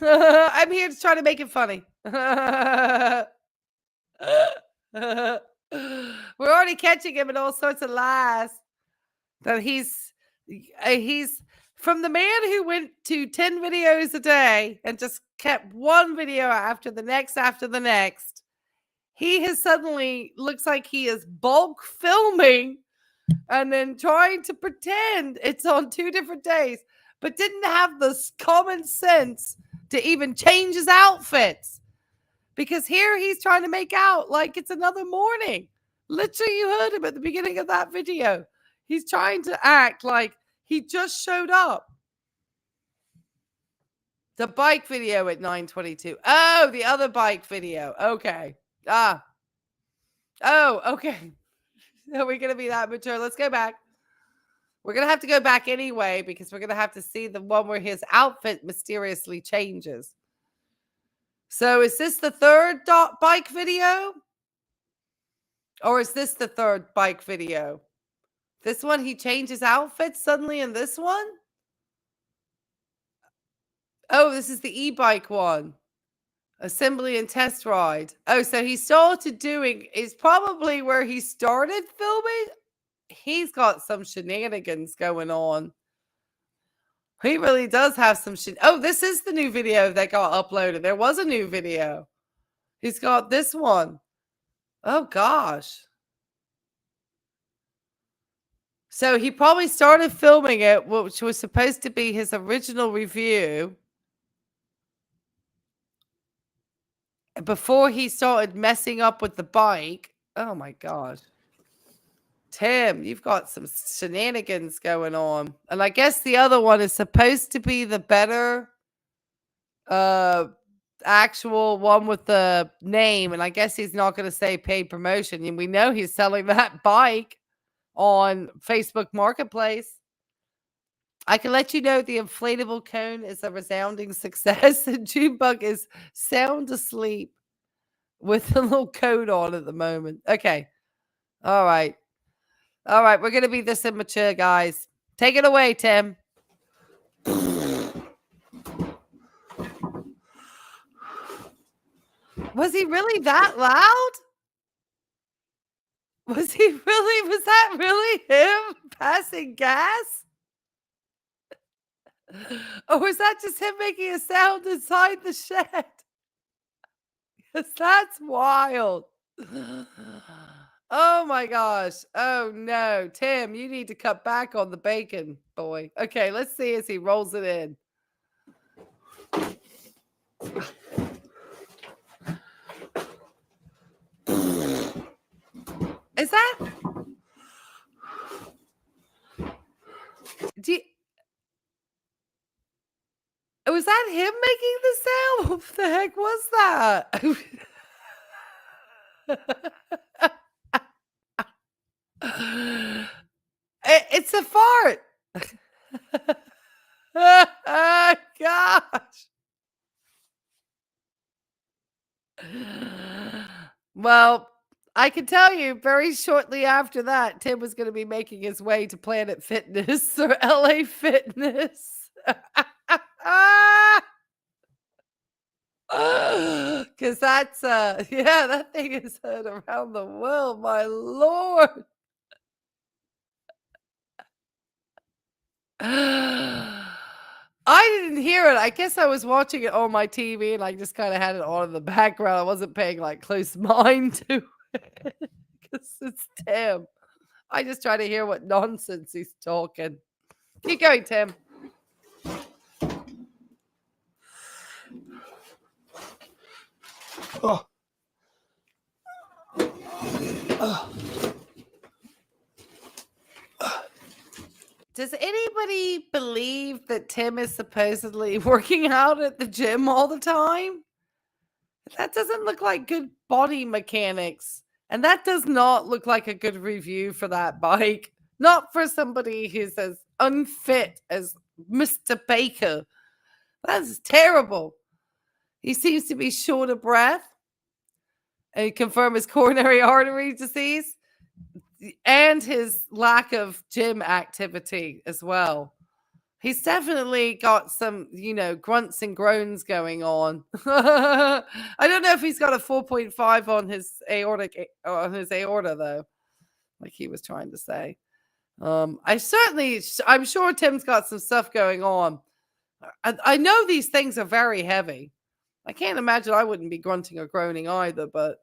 I'm here to try to make it funny. We're already catching him in all sorts of lies. That he's from the man who went to 10 videos a day and just kept one video after the next. He has suddenly looks like he is bulk filming and then trying to pretend it's on 2 different days, but didn't have the common sense to even change his outfits. Because here he's trying to make out like it's another morning. Literally, you heard him at the beginning of that video. He's trying to act like he just showed up. The bike video at 9:22. Oh, the other bike video. Okay. Oh, okay. Are we going to be that mature? Let's go back. We're going to have to go back anyway because we're going to have to see the one where his outfit mysteriously changes. So is this the third bike video? Or is this the third bike video? This one, he changes outfits suddenly in this one? Oh, this is the e-bike one. Assembly and test ride. Oh, so he started doing, is probably where he started filming. He's got some shenanigans going on. He really does have some shit. Oh, this is the new video that got uploaded. There was a new video. He's got this one. Oh, gosh. So he probably started filming it, which was supposed to be his original review, before he started messing up with the bike. Oh, my gosh. Tim, you've got some shenanigans going on. And I guess the other one is supposed to be the better actual one with the name. And I guess he's not going to say paid promotion. And we know he's selling that bike on Facebook Marketplace. I can let you know the inflatable cone is a resounding success. And Junebug is sound asleep with a little coat on at the moment. Okay. All right. All right. We're going to be this immature, guys. Take it away, Tim. Was he really that loud? Was that really him passing gas? Or was that just him making a sound inside the shed? Because that's wild. Oh my gosh. Oh no. Tim, you need to cut back on the bacon, boy. Okay, let's see as he rolls it in. Is that... Was that him making the sound? What the heck was that? It's a fart. Oh, gosh. Well, I can tell you very shortly after that, Tim was going to be making his way to Planet Fitness or LA Fitness. Because that's, yeah, that thing is heard around the world, my Lord. I didn't hear it. I guess I was watching it on my TV and I just kind of had it on in the background. I wasn't paying like close mind to it because it's Tim. I just try to hear what nonsense he's talking. Keep going, Tim. Oh. Does anybody believe that Tim is supposedly working out at the gym all the time? That doesn't look like good body mechanics. And that does not look like a good review for that bike. Not for somebody who's as unfit as Mr. Baker. That's terrible. He seems to be short of breath. And confirm his coronary artery disease. And his lack of gym activity as well. He's definitely got some, grunts and groans going on. I don't know if he's got a 4.5 on his aorta though, like he was trying to say. I'm sure Tim's got some stuff going on. I know these things are very heavy. I can't imagine I wouldn't be grunting or groaning either, but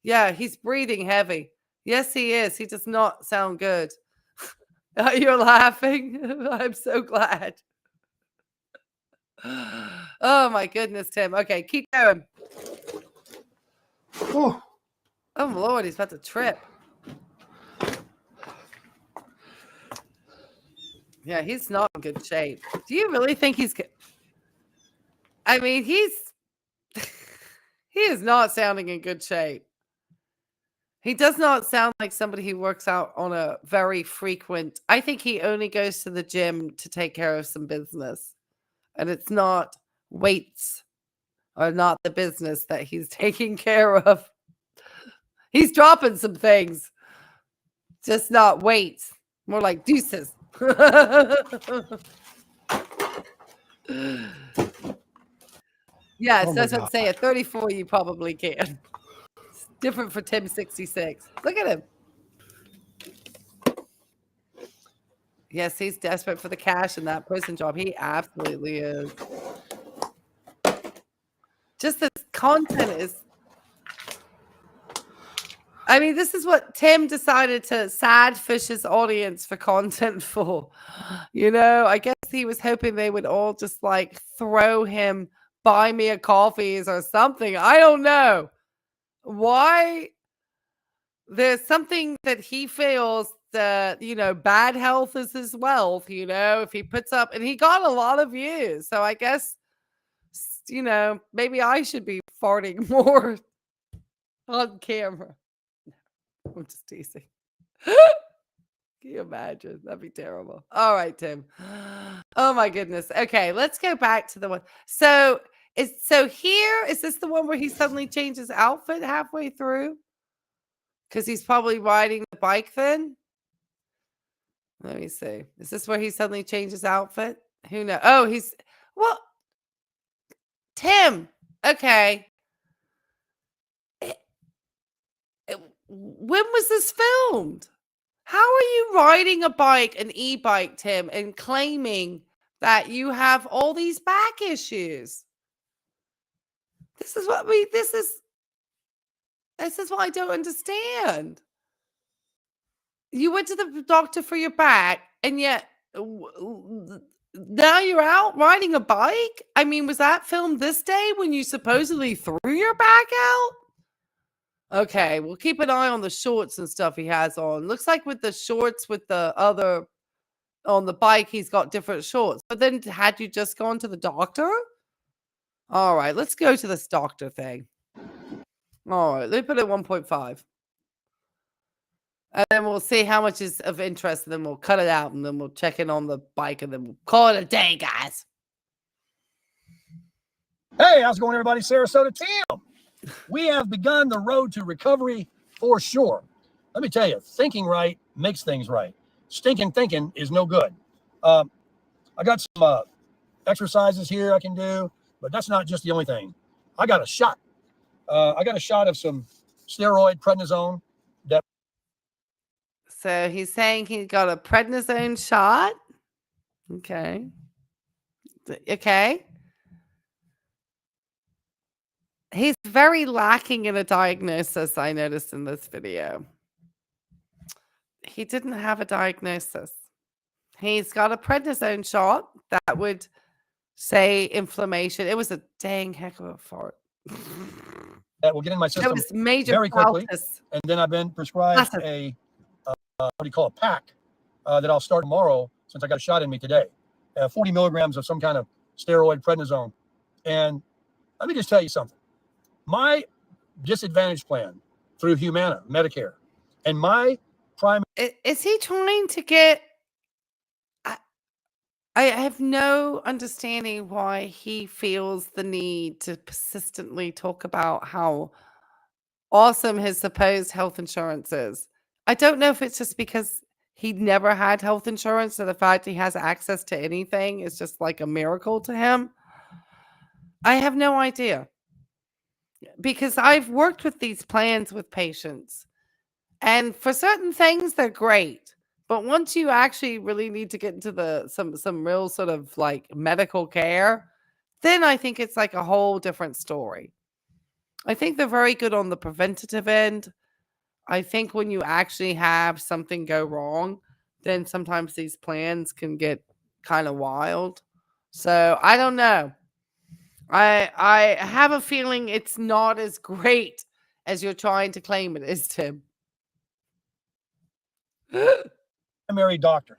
yeah, he's breathing heavy. Yes, he is. He does not sound good. You're laughing. I'm so glad. Oh my goodness, Tim. Okay, keep going. Oh Lord, he's about to trip. Yeah, he's not in good shape. Do you really think he's good? I mean, he is not sounding in good shape. He does not sound like somebody who works out on a very frequent. I think he only goes to the gym to take care of some business. And it's not weights are not the business that he's taking care of. He's dropping some things. Just not weights. More like deuces. Yes, that's what I'm saying. At 34, you probably can. It's different for Tim 66. Look at him. Yes, he's desperate for the cash in that prison job. He absolutely is. Just the content is. I mean, this is what Tim decided to sad fish his audience for content for. I guess he was hoping they would all just like throw him buy me a coffees or something. I don't know why. There's something that he feels that, bad health is his wealth, if he puts up, and he got a lot of views. So I guess, maybe I should be farting more on camera. I'm just teasing. Can you imagine? That'd be terrible. All right, Tim. Oh my goodness. Okay, let's go back to the one. So is this the one where he suddenly changes outfit halfway through? Because he's probably riding the bike then? Let me see. Is this where he suddenly changes outfit? Who knows? Oh, well, Tim. Okay. When was this filmed? How are you riding a bike, an e-bike, Tim, and claiming that you have all these back issues? This is what I don't understand. You went to the doctor for your back, and yet now you're out riding a bike? I mean, was that filmed this day when you supposedly threw your back out? Okay, we'll keep an eye on the shorts and stuff he has on. Looks like with the shorts with the other on the bike, he's got different shorts. But then had you just gone to the doctor? All right, let's go to this doctor thing. All right, let me put it 1.5. And then we'll see how much is of interest, and then we'll cut it out, and then we'll check in on the bike, and then we'll call it a day, guys. Hey, how's it going, everybody? Sarasota Tim. We have begun the road to recovery for sure. Let me tell you, thinking right makes things right. Stinking thinking is no good. I got some exercises here I can do, but that's not just the only thing. I got a shot. I got a shot of some steroid prednisone. So he's saying he got a prednisone shot. Okay. Okay. He's very lacking in a diagnosis, I noticed in this video. He didn't have a diagnosis. He's got a prednisone shot that would say inflammation. It was a dang heck of a fart. That will get in my system very quickly. And then I've been prescribed a what do you call a pack that I'll start tomorrow since I got a shot in me today. 40 milligrams of some kind of steroid prednisone. And let me just tell you something. My disadvantage plan through Humana, Medicare, and my primary... Is he trying to get... I have no understanding why he feels the need to persistently talk about how awesome his supposed health insurance is. I don't know if it's just because he never had health insurance. So the fact he has access to anything is just like a miracle to him. I have no idea. Because I've worked with these plans with patients. And for certain things, they're great. But once you actually really need to get into some real sort of like medical care, then I think it's like a whole different story. I think they're very good on the preventative end. I think when you actually have something go wrong, then sometimes these plans can get kind of wild. So I don't know. I have a feeling it's not as great as you're trying to claim it is, Tim. Primary doctor,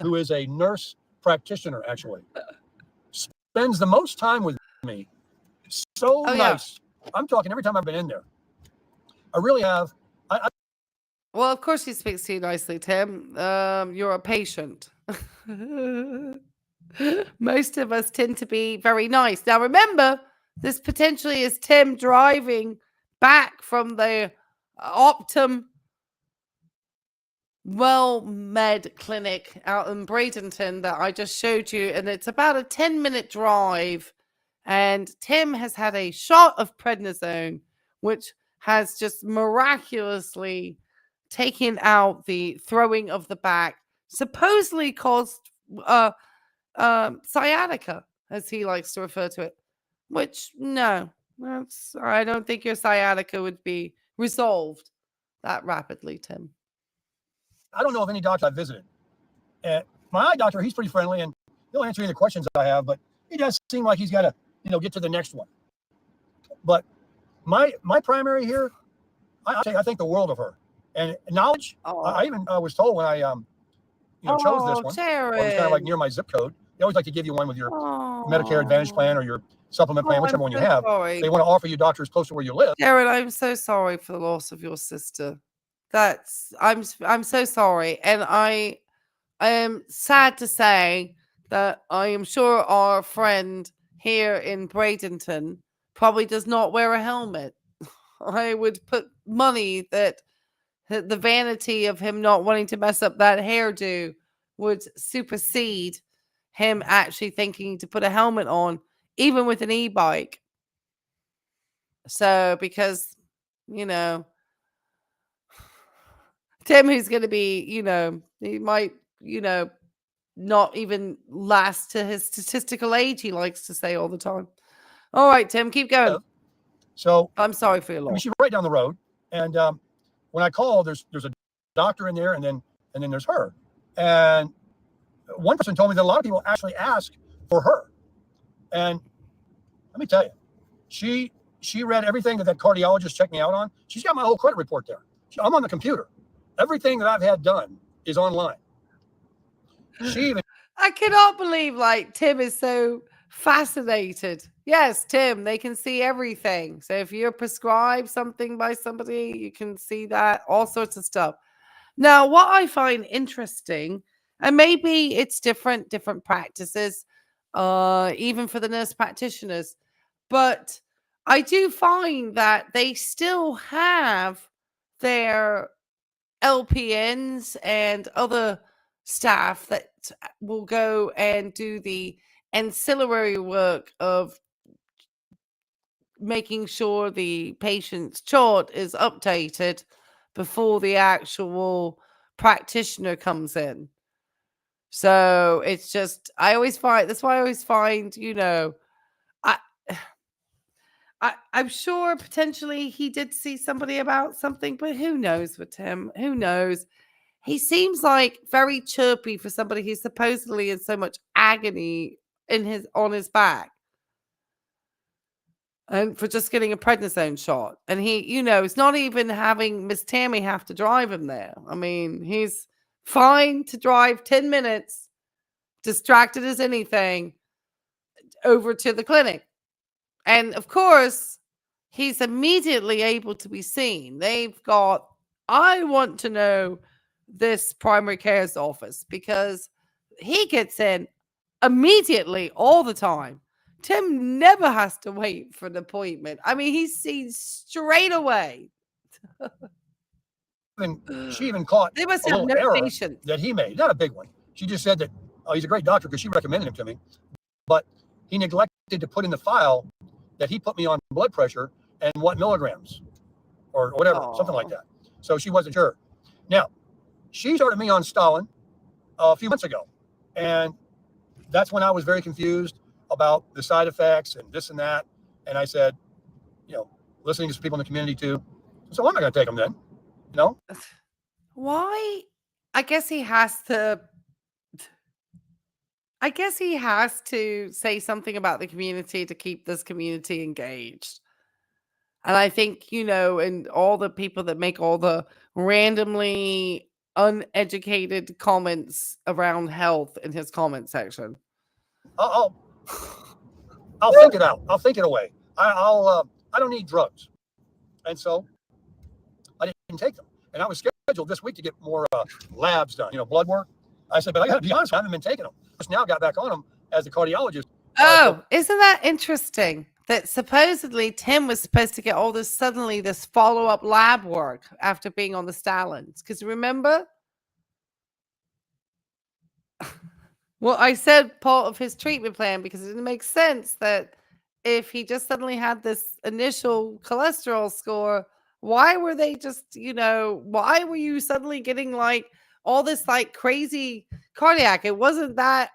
who is a nurse practitioner, actually, spends the most time with me. So nice. Yeah. I'm talking every time I've been in there. I really have. Well, of course he speaks to you nicely, Tim. You're a patient. Most of us tend to be very nice. Now, remember, this potentially is Tim driving back from the Optum Well-Med clinic out in Bradenton that I just showed you. And it's about a 10-minute drive. And Tim has had a shot of prednisone, which has just miraculously taken out the throwing of the back, supposedly caused sciatica, as he likes to refer to it. Which, no, I don't think your sciatica would be resolved that rapidly, Tim. I don't know of any doctor I've visited. My eye doctor, he's pretty friendly, and he'll answer any of the questions I have, but he does seem like he's got to, get to the next one. But my primary here, I think the world of her. And knowledge, I even was told when I chose this one, Jared. It was kind of like near my zip code. They always like to give you one with your Medicare Advantage plan or your supplement plan, whichever one you have. They want to offer you doctors close to where you live. Jared, I'm so sorry for the loss of your sister. I'm so sorry. And I am sad to say that I am sure our friend here in Bradenton probably does not wear a helmet. I would put money that the vanity of him not wanting to mess up that hairdo would supersede him actually thinking to put a helmet on, even with an e-bike. So, because, Tim, who's going to be, he might, not even last to his statistical age, he likes to say all the time. All right, Tim, keep going. So I'm sorry for your loss. She's right down the road. And when I call, there's a doctor in there, and then there's her. And one person told me that a lot of people actually ask for her. And let me tell you, she read everything that cardiologist checked me out on. She's got my whole credit report there. I'm on the computer. Everything that I've had done is online. I cannot believe Tim is so fascinated. Yes, Tim, they can see everything. So if you're prescribed something by somebody, you can see that, all sorts of stuff. Now, what I find interesting, and maybe it's different practices, even for the nurse practitioners, but I do find that they still have their LPNs and other staff that will go and do the ancillary work of making sure the patient's chart is updated before the actual practitioner comes in. So it's just, that's why I always find, I'm sure potentially he did see somebody about something, but who knows with him? Who knows? He seems like very chirpy for somebody who's supposedly in so much agony on his back. And for just getting a prednisone shot. And he, is not even having Miss Tammy have to drive him there. I mean, he's fine to drive 10 minutes, distracted as anything, over to the clinic. And of course, he's immediately able to be seen. They've got, I want to know this primary care's office, because he gets in immediately all the time. Tim never has to wait for an appointment. I mean, he's seen straight away. even caught They must a have little no error patience. that he made. Not a big one. She just said that, oh, he's a great doctor because she recommended him to me, but he neglected to put in the file that he put me on blood pressure and what milligrams or whatever, something like that. So she wasn't sure. Now, she started me on Stalin a few months ago, and that's when I was very confused about the side effects and this and that. And I said, listening to some people in the community too. So I'm not going to take them then. Why? I guess he has to. I guess he has to say something about the community to keep this community engaged. And I think, and all the people that make all the randomly uneducated comments around health in his comment section. I'll think it out. I'll think it away. I don't need drugs. And so I didn't take them. And I was scheduled this week to get more labs done, blood work. I said, but I got to be honest, I haven't been taking them. Just now got back on them as the cardiologist. Isn't that interesting? That supposedly Tim was supposed to get all this follow-up lab work after being on the Stalins. Because remember? Well, I said part of his treatment plan because it didn't make sense that if he just suddenly had this initial cholesterol score, why were they just, why were you suddenly getting like all this like crazy cardiac? It wasn't that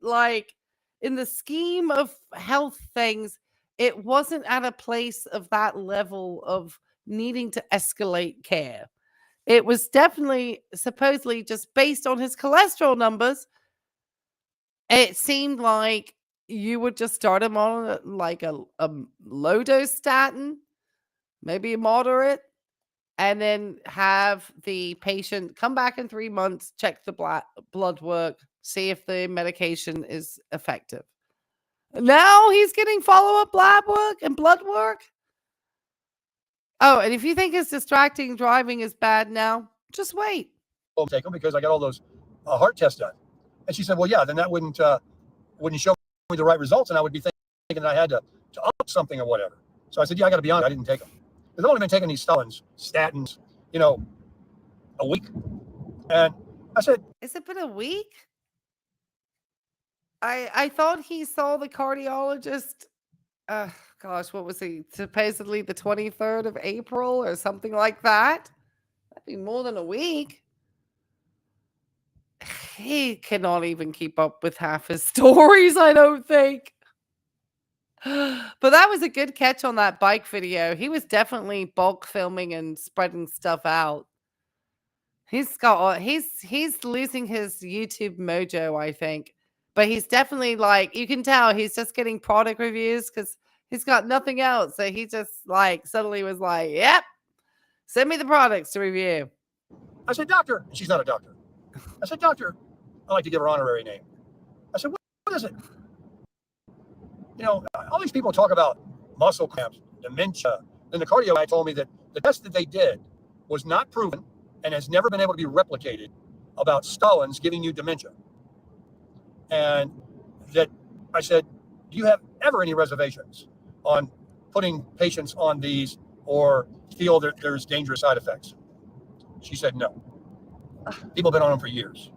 like in the scheme of health things, it wasn't at a place of that level of needing to escalate care. It was definitely supposedly just based on his cholesterol numbers. It seemed like you would just start him on a low dose statin, maybe a moderate, and then have the patient come back in 3 months, check the blood work, see if the medication is effective. Now he's getting follow-up lab work and blood work. Oh, and if you think his distracting driving is bad now, just wait. I'll take them because I got all those heart tests done. And she said, well, yeah, then that wouldn't show me the right results, and I would be thinking that I had to up something or whatever. So I said, yeah, I got to be honest, I didn't take them. Because I've only been taking these statins, a week. And I said, has it been a week? I thought he saw the cardiologist. Gosh, what was he? Supposedly the 23rd of April or something like that. That'd be more than a week. He cannot even keep up with half his stories, I don't think. But that was a good catch on that bike video. He was definitely bulk filming and spreading stuff out. He's losing his YouTube mojo, I think. But he's definitely like, you can tell he's just getting product reviews because he's got nothing else. So he just like suddenly was like, yep, send me the products to review. I said, doctor. She's not a doctor. I said, doctor. I like to give her honorary name. I said, what is it? All these people talk about muscle cramps, dementia. Then the cardio guy told me that the test that they did was not proven and has never been able to be replicated about Stalin's giving you dementia. And that I said, do you have ever any reservations on putting patients on these or feel that there's dangerous side effects? She said, no. People have been on them for years.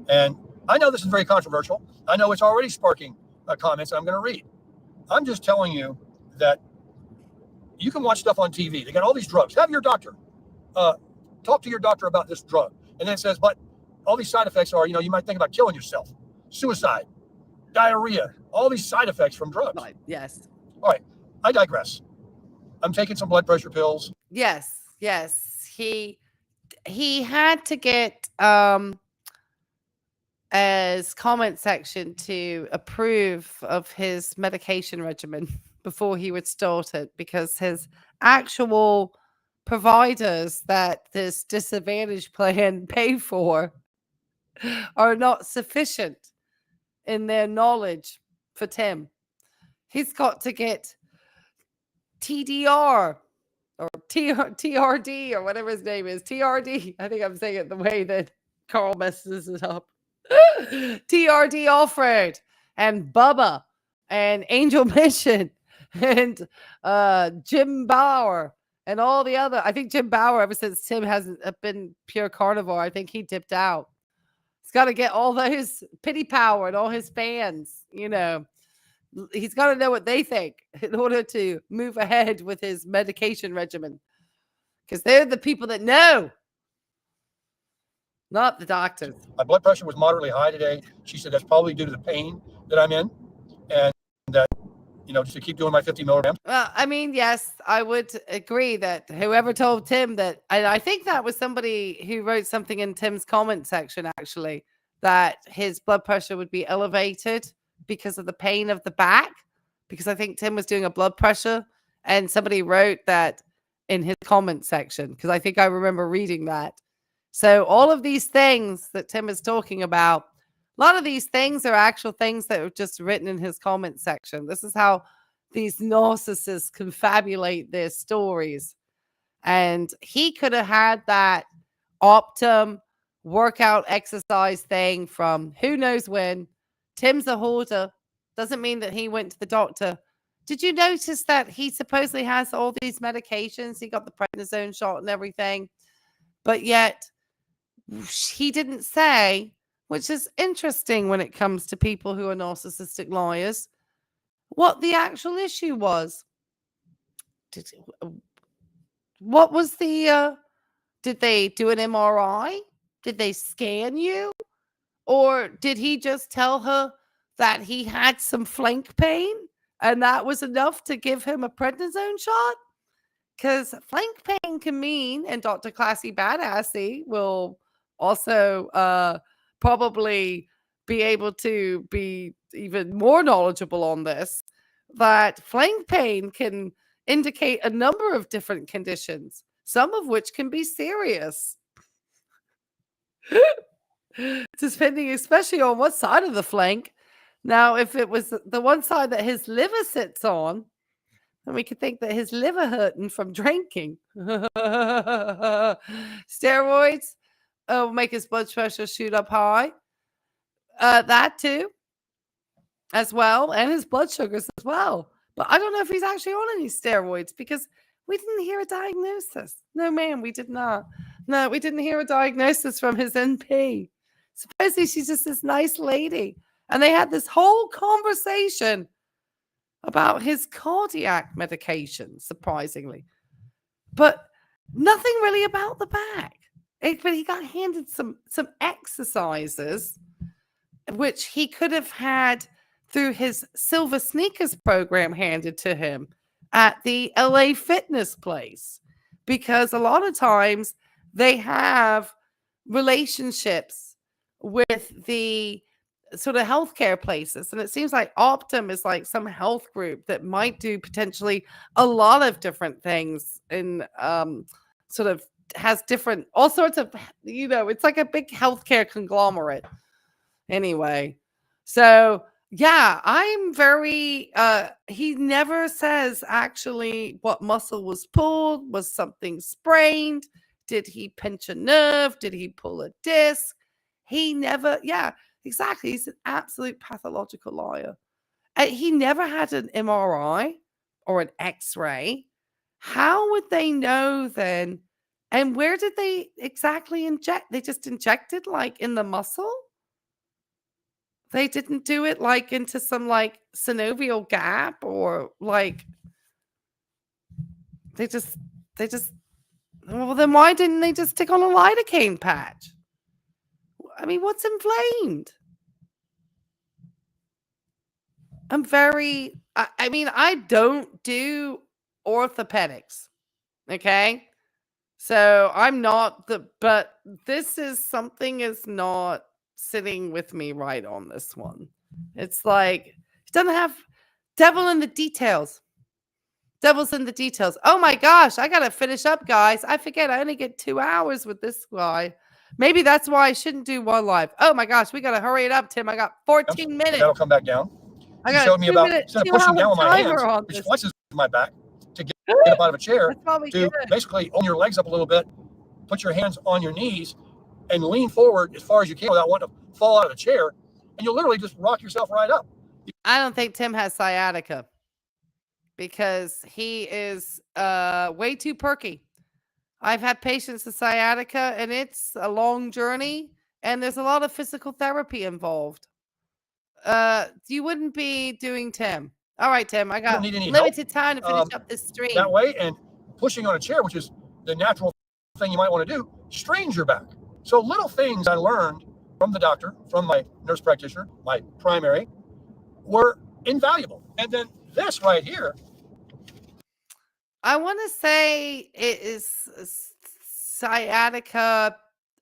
And I know this is very controversial. I know it's already sparking comments I'm going to read. I'm just telling you that you can watch stuff on TV. They got all these drugs. Have your doctor talk to your doctor about this drug. And then it says, but all these side effects are, you might think about killing yourself, suicide, diarrhea, all these side effects from drugs. Yes. All right. I digress. I'm taking some blood pressure pills. Yes. He had to get as comment section to approve of his medication regimen before he would start it because his actual providers that this disadvantage plan pay for are not sufficient in their knowledge for Tim. He's got to get TDR or TRD or whatever his name is. TRD. I think I'm saying it the way that Carl messes it up. TRD Alfred and Bubba and Angel Mission and Jim Bauer and all the other. I think Jim Bauer, ever since Tim hasn't been pure carnivore, I think he dipped out. He's got to get all those pity power and all his fans, you know. He's got to know what they think in order to move ahead with his medication regimen. Because they're the people that know, not the doctors. My blood pressure was moderately high today. She said that's probably due to the pain that I'm in. And that, you know, just to keep doing my 50 milligrams. Well, I mean, yes, I would agree that whoever told Tim that, and I think that was somebody who wrote something in Tim's comment section, actually, that his blood pressure would be elevated because of the pain of the back, because I think Tim was doing a blood pressure, and somebody wrote that in his comment section, because I think I remember reading that. So all of these things that Tim is talking about, a lot of these things are actual things that were just written in his comment section. This is how these narcissists confabulate their stories. And he could have had that Optum workout exercise thing from who knows when. Tim's a hoarder. Doesn't mean that he went to the doctor. Did you notice that he supposedly has all these medications? He got the prednisone shot and everything. But yet he didn't say, which is interesting when it comes to people who are narcissistic liars, what the actual issue was. What was the, did they do an MRI? Did they scan you? Or did he just tell her that he had some flank pain and that was enough to give him a prednisone shot? Because flank pain can mean, and Dr. Classy Badassy will also probably be able to be even more knowledgeable on this, that flank pain can indicate a number of different conditions, some of which can be serious. Depending especially on what side of the flank. Now, if it was the one side that his liver sits on, then we could think that his liver hurting from drinking. Steroids will make his blood pressure shoot up high. That too, as well, and his blood sugars as well. But I don't know if he's actually on any steroids, because we didn't hear a diagnosis. No, ma'am, we did not. No, we didn't hear a diagnosis from his NP. Supposedly she's just this nice lady. And they had this whole conversation about his cardiac medication, surprisingly. But nothing really about the back. But he got handed some exercises, which he could have had through his Silver Sneakers program handed to him at the LA fitness place. Because a lot of times they have relationships with the sort of healthcare places. And it seems like Optum is like some health group that might do potentially a lot of different things in sort of has different, all sorts of, you know, it's like a big healthcare conglomerate. Anyway, so yeah, I'm very, he never says actually what muscle was pulled, was something sprained, did he pinch a nerve, did he pull a disc? He never, yeah, exactly. He's an absolute pathological liar. He never had an MRI or an X-ray. How would they know then? And where did they exactly inject? They just injected like in the muscle? They didn't do it like into some like synovial gap, or like they just, well, then why didn't they just stick on a lidocaine patch? I mean, what's inflamed? I'm very, I mean, I don't do orthopedics. Okay. So I'm not but this is something is not sitting with me right on this one. It's like, it doesn't have devil in the details. Devil's in the details. Oh my gosh, I got to finish up, guys. I forget I only get 2 hours with this guy. Maybe that's why I shouldn't do one live. Oh my gosh, we got to hurry it up, Tim. I got 14 minutes. That'll come back down. I He got showed me about, instead of pushing down on my hands, which flexes my back to get up out of a chair, to basically open your legs up a little bit, put your hands on your knees, and lean forward as far as you can without wanting to fall out of the chair, and you'll literally just rock yourself right up. I don't think Tim has sciatica, because he is way too perky. I've had patients with sciatica, and it's a long journey, and there's a lot of physical therapy involved. You wouldn't be doing Tim. All right, Tim, I got limited time to finish up this stream. That way, and pushing on a chair, which is the natural thing you might want to do, strains your back. So little things I learned from the doctor, from my nurse practitioner, my primary, were invaluable. And then this right here, I want to say it is sciatica.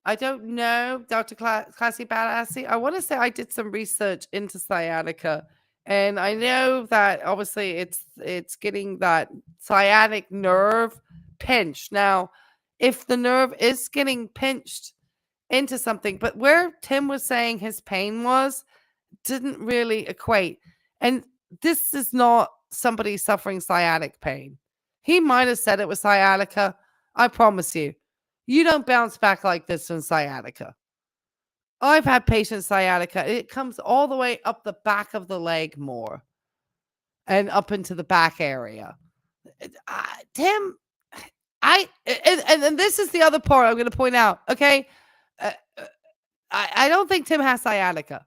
I don't know, Dr. Classy Badassy. I want to say I did some research into sciatica, and I know that obviously it's getting that sciatic nerve pinched. Now, if the nerve is getting pinched into something, but where Tim was saying his pain was, didn't really equate. And this is not somebody suffering sciatic pain. He might have said it was sciatica. I promise you, you don't bounce back like this from sciatica. I've had patients sciatica. It comes all the way up the back of the leg more and up into the back area. Tim, and this is the other part I'm going to point out. Okay. I don't think Tim has sciatica.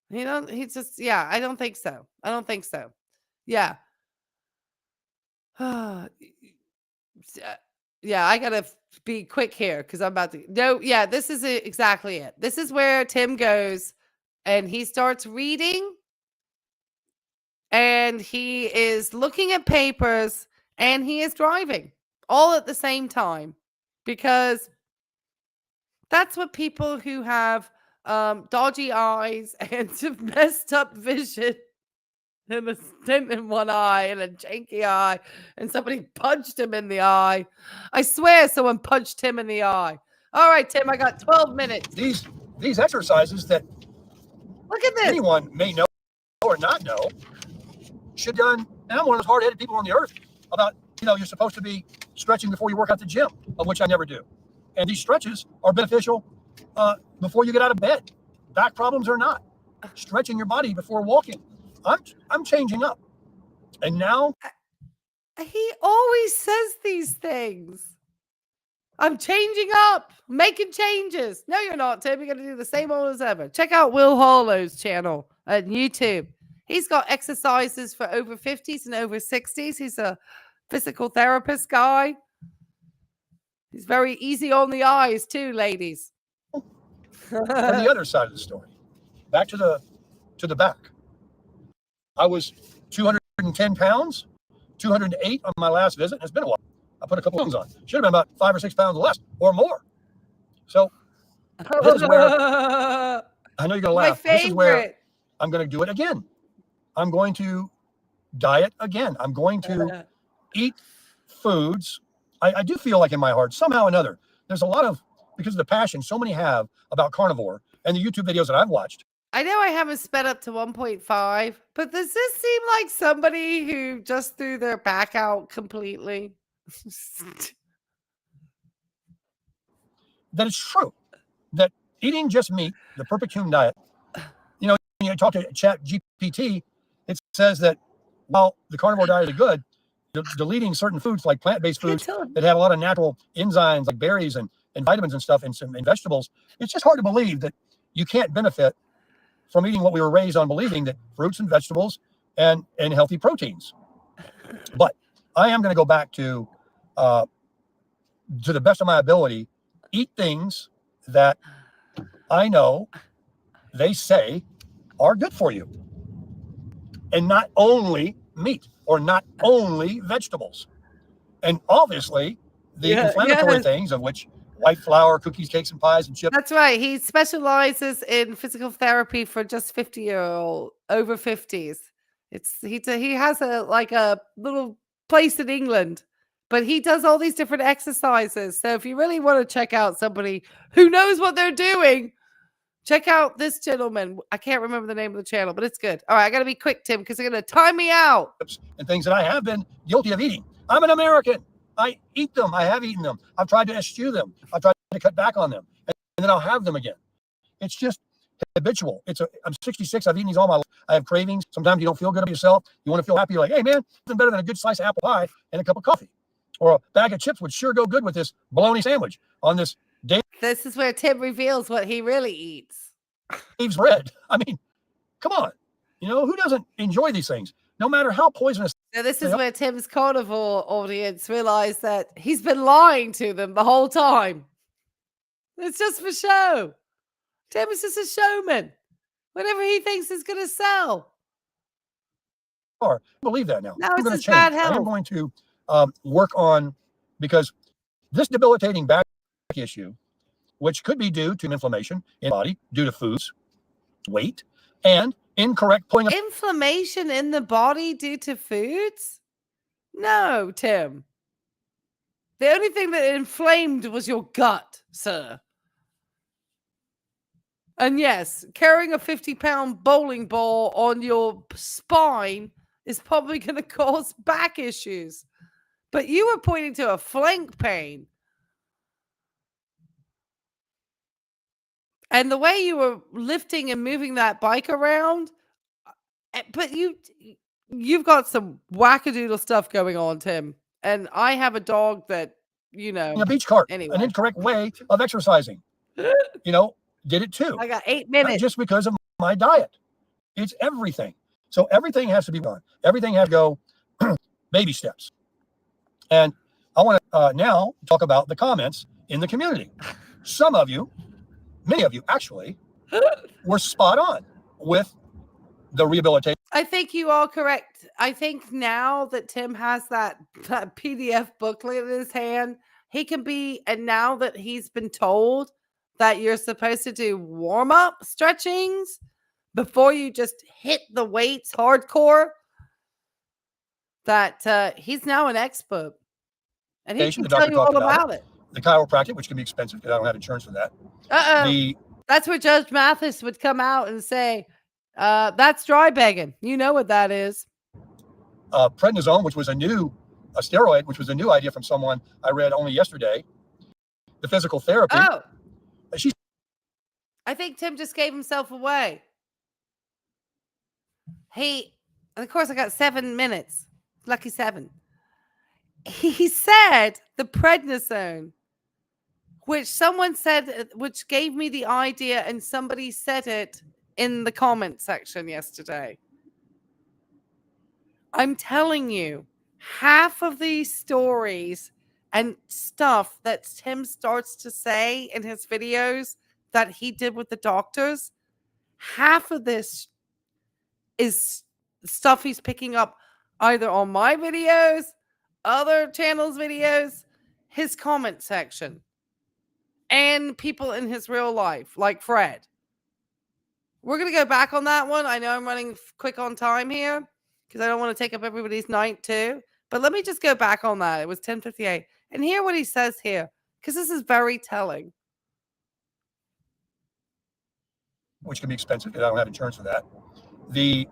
He's just, yeah, I don't think so. Yeah. Yeah, I gotta be quick here because I'm about to. No, yeah, this is exactly it. This is where Tim goes and he starts reading and he is looking at papers and he is driving all at the same time because that's what people who have dodgy eyes and messed up vision and a stint in one eye and a janky eye, and somebody punched him in the eye. I swear someone punched him in the eye. All right, Tim, I got 12 minutes. These exercises that look at this. Anyone may know or not know should be done. And I'm one of those hard-headed people on the earth about, you're supposed to be stretching before you work out the gym, of which I never do. And these stretches are beneficial before you get out of bed. Back problems or not. Stretching your body before walking. I'm changing up. And now he always says these things. I'm changing up, making changes. No, you're not, Tim. You're going to do the same old as ever. Check out Will Hollow's channel on YouTube. He's got exercises for over 50s and over 60s. He's a physical therapist guy. He's very easy on the eyes too, ladies. On the other side of the story, back to the back. I was 210 pounds, 208 on my last visit. And it's been a while. I put a couple pounds on. Should have been about 5 or 6 pounds less or more. So this is where I know you're going to laugh. This is where I'm going to do it again. I'm going to diet again. I'm going to eat foods. I do feel like in my heart, somehow or another, there's a lot of, because of the passion so many have about carnivore and the YouTube videos that I've watched. I know I haven't sped up to 1.5, but does this seem like somebody who just threw their back out completely? That it's true that eating just meat, the perfect human diet, when you talk to Chat GPT, it says that while the carnivore diet is good, deleting certain foods like plant-based foods that have a lot of natural enzymes like berries and vitamins and stuff and vegetables, it's just hard to believe that you can't benefit from eating what we were raised on believing, that fruits and vegetables and healthy proteins. But I am going to go back to the best of my ability, eat things that I know they say are good for you. And not only meat or not only vegetables. And obviously the inflammatory things, of which white flour, cookies, cakes, and pies, and chips. That's right. He specializes in physical therapy for just 50-year-old, over 50s. He has a little place in England, but he does all these different exercises. So if you really want to check out somebody who knows what they're doing, check out this gentleman. I can't remember the name of the channel, but it's good. All right, I got to be quick, Tim, because they're going to time me out. And things that I have been guilty of eating. I'm an American. I eat them. I have eaten them. I've tried to eschew them. I've tried to cut back on them. And then I'll have them again. It's just habitual. I'm 66. I've eaten these all my life. I have cravings. Sometimes you don't feel good about yourself. You want to feel happy. You're like, hey, man, nothing better than a good slice of apple pie and a cup of coffee. Or a bag of chips would sure go good with this bologna sandwich on this day. This is where Tim reveals what he really eats. Dave's bread. I mean, come on. You know, who doesn't enjoy these things? No matter how poisonous. So this is where Tim's carnivore audience realized that he's been lying to them the whole time. It's just for show. Tim is just a showman. Whatever he thinks is going to sell. I believe that now. Now I'm it's going to his change. bad health. I'm going to work on, because this debilitating back issue, which could be due to inflammation in the body, due to foods, weight, and incorrect pulling of inflammation in the body due to foods? No, Tim. The only thing that inflamed was your gut, sir. And yes, carrying a 50-pound bowling ball on your spine is probably going to cause back issues. But you were pointing to a flank pain. And the way you were lifting and moving that bike around, but you've got some wackadoodle stuff going on, Tim. And I have a dog that, you know. a beach cart, anyway. An incorrect way of exercising, you know, did it too. I got 8 minutes. Not just because of my diet. It's everything. So everything has to be done. Everything has to go baby steps. And I want to now talk about the comments in the community. Some of you, many of you actually, were spot on with the rehabilitation. I think you are correct. I think now that Tim has that PDF booklet in his hand, he can be, and now that he's been told that you're supposed to do warm-up stretchings before you just hit the weights hardcore, that he's now an expert. And he can tell you all about it. The chiropractic, which can be expensive because I don't have insurance for that. That's where Judge Mathis would come out and say, that's dry begging. You know what that is. Prednisone, which was a steroid, which was a new idea from someone I read only yesterday. The physical therapy. Oh. I think Tim just gave himself away. Of course, I got 7 minutes. Lucky 7. He said the prednisone, which someone said, which gave me the idea, and somebody said it in the comment section yesterday. I'm telling you, half of these stories and stuff that Tim starts to say in his videos that he did with the doctors, half of this is stuff he's picking up either on my videos, other channels' videos, his comment section, and people in his real life, like Fred. We're going to go back on that one. I know I'm running quick on time here because I don't want to take up everybody's night too. But let me just go back on that. It was 10:58. And hear what he says here, because this is very telling. Which can be expensive because I don't have insurance for that. The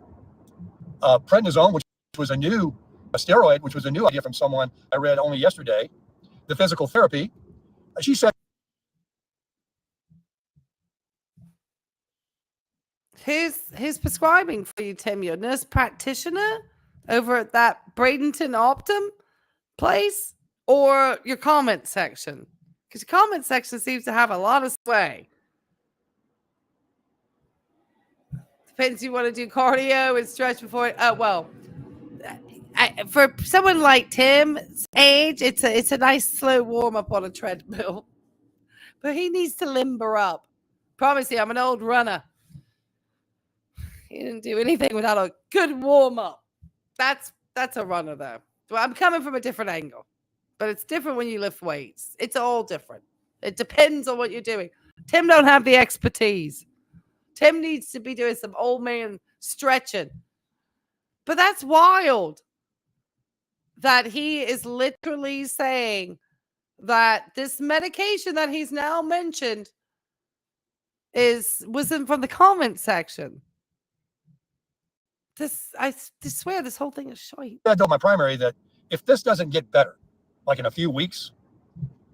prednisone, which was a steroid, which was a new idea from someone I read only yesterday. The physical therapy. She said, Who's prescribing for you, Tim? Your nurse practitioner over at that Bradenton Optum place, or your comment section? Because your comment section seems to have a lot of sway. Depends. You want to do cardio and stretch before. Oh well, for someone like Tim's age, it's a nice slow warm up on a treadmill. But he needs to limber up. Promise you, I'm an old runner. He didn't do anything without a good warm up. That's a runner though. Well, I'm coming from a different angle, but it's different when you lift weights. It's all different. It depends on what you're doing. Tim don't have the expertise. Tim needs to be doing some old man stretching. But that's wild that he is literally saying that this medication that he's now mentioned wasn't from the comment section. I swear this whole thing is shite. I told my primary that if this doesn't get better, like in a few weeks,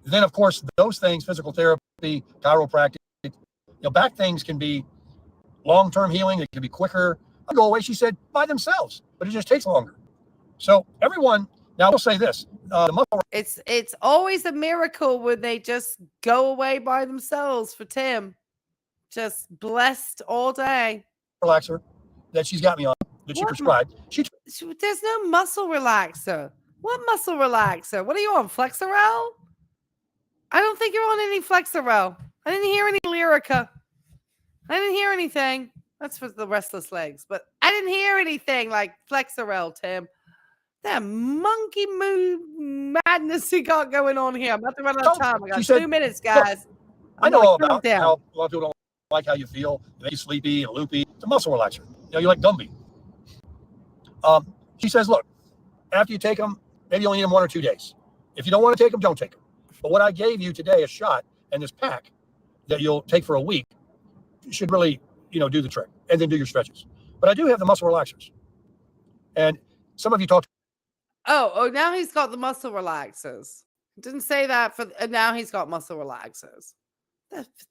then of course those things, physical therapy, chiropractic, back things can be long-term healing. It can be quicker. I'll go away, she said, by themselves, but it just takes longer. So everyone, now I will say this, the muscle. It's always a miracle when they just go away by themselves for Tim. Just blessed all day. Relaxer that she's got me on, that she prescribed. There's no muscle relaxer. What muscle relaxer? What are you on, Flexerel? I don't think you're on any Flexerel. I didn't hear any Lyrica. I didn't hear anything. That's for the restless legs. But I didn't hear anything like Flexerel, Tim. That monkey move madness he got going on here. I'm about to run out of time. I got 2 minutes, guys. I know all about how a lot of people don't like how you feel. They make you sleepy and loopy. It's a muscle relaxer. You know, you like Gumby. She says, look, after you take them, maybe you only need them 1 or 2 days. If you don't want to take them, don't take them. But what I gave you today, a shot and this pack that you'll take for a week, should really, do the trick, and then do your stretches. But I do have the muscle relaxers. And some of you talked. Oh, now he's got the muscle relaxers. Didn't say that now he's got muscle relaxers.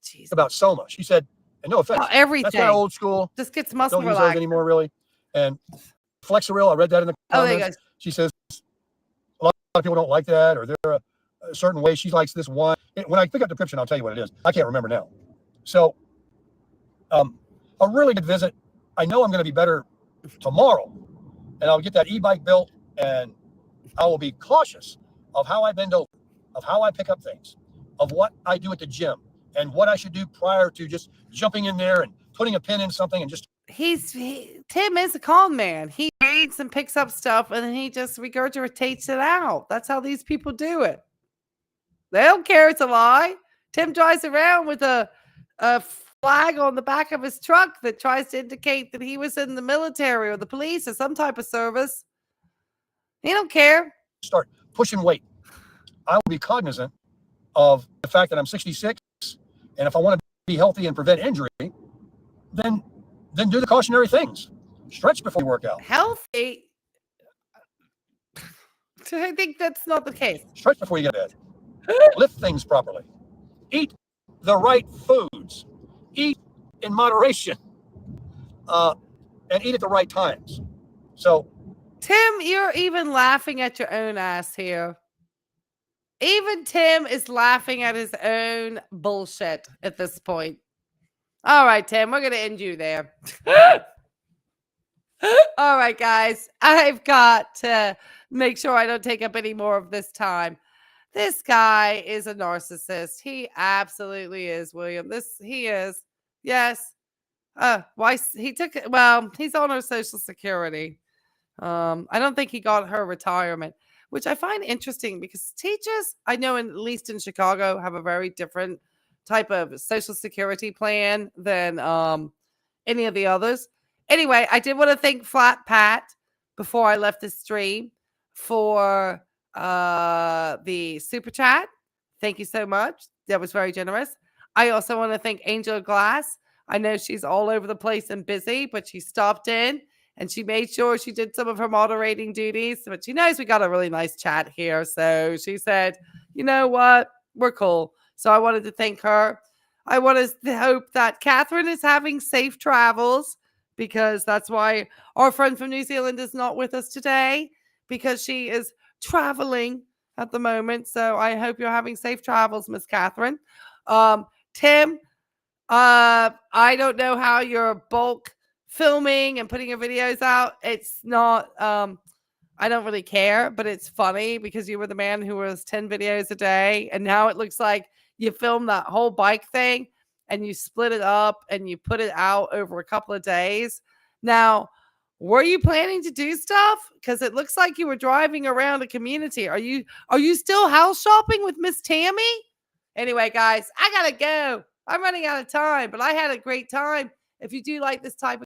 Jeez. About Soma. She said, and no offense. Everything. That's kind of old school. Just gets muscle relaxers. Don't use those anymore, really. And Flexeril, I read that in the comments. There you go. She says a lot of people don't like that, or they're a certain way. She likes this one. When I pick up the description, I'll tell you what it is. I can't remember now. So, a really good visit. I know I'm going to be better tomorrow, and I'll get that e-bike built, and I will be cautious of how I bend over, of how I pick up things, of what I do at the gym, and what I should do prior to just jumping in there and putting a pin in something and just. Tim is a calm man. He reads and picks up stuff, and then he just regurgitates it out. That's how these people do it. They don't care it's a lie. Tim drives around with a flag on the back of his truck that tries to indicate that he was in the military or the police or some type of service. He don't care. Start pushing weight. I will be cognizant of the fact that I'm 66, and if I want to be healthy and prevent injury, then do the cautionary things. Stretch before you work out. Healthy? I think that's not the case. Stretch before you get to bed. Lift things properly. Eat the right foods. Eat in moderation. And eat at the right times. So, Tim, you're even laughing at your own ass here. Even Tim is laughing at his own bullshit at this point. All right, Tim, we're going to end you there. All right, guys, I've got to make sure I don't take up any more of this time. This guy is a narcissist. He absolutely is, William. He is. Yes. Why he took it? Well, he's on her Social Security. I don't think he got her retirement, which I find interesting because teachers, I know at least in Chicago, have a very different type of Social Security plan than any of the others. Anyway, I did want to thank Flat Pat before I left the stream for the super chat. Thank you so much. That was very generous. I also want to thank Angel Glass. I know she's all over the place and busy, but she stopped in and she made sure she did some of her moderating duties. But she knows we got a really nice chat here. So she said, you know what? We're cool. So I wanted to thank her. I want to hope that Catherine is having safe travels, because that's why our friend from New Zealand is not with us today, because she is traveling at the moment. So I hope you're having safe travels, Miss Catherine. Tim, I don't know how you're bulk filming and putting your videos out. It's not, I don't really care, but it's funny because you were the man who was 10 videos a day. And now it looks like you filmed that whole bike thing and you split it up and you put it out over a couple of days. Now, were you planning to do stuff? Because it looks like you were driving around a community. Are you still house shopping with Miss Tammy? Anyway, guys, I gotta go. I'm running out of time, but I had a great time. If you do like this type of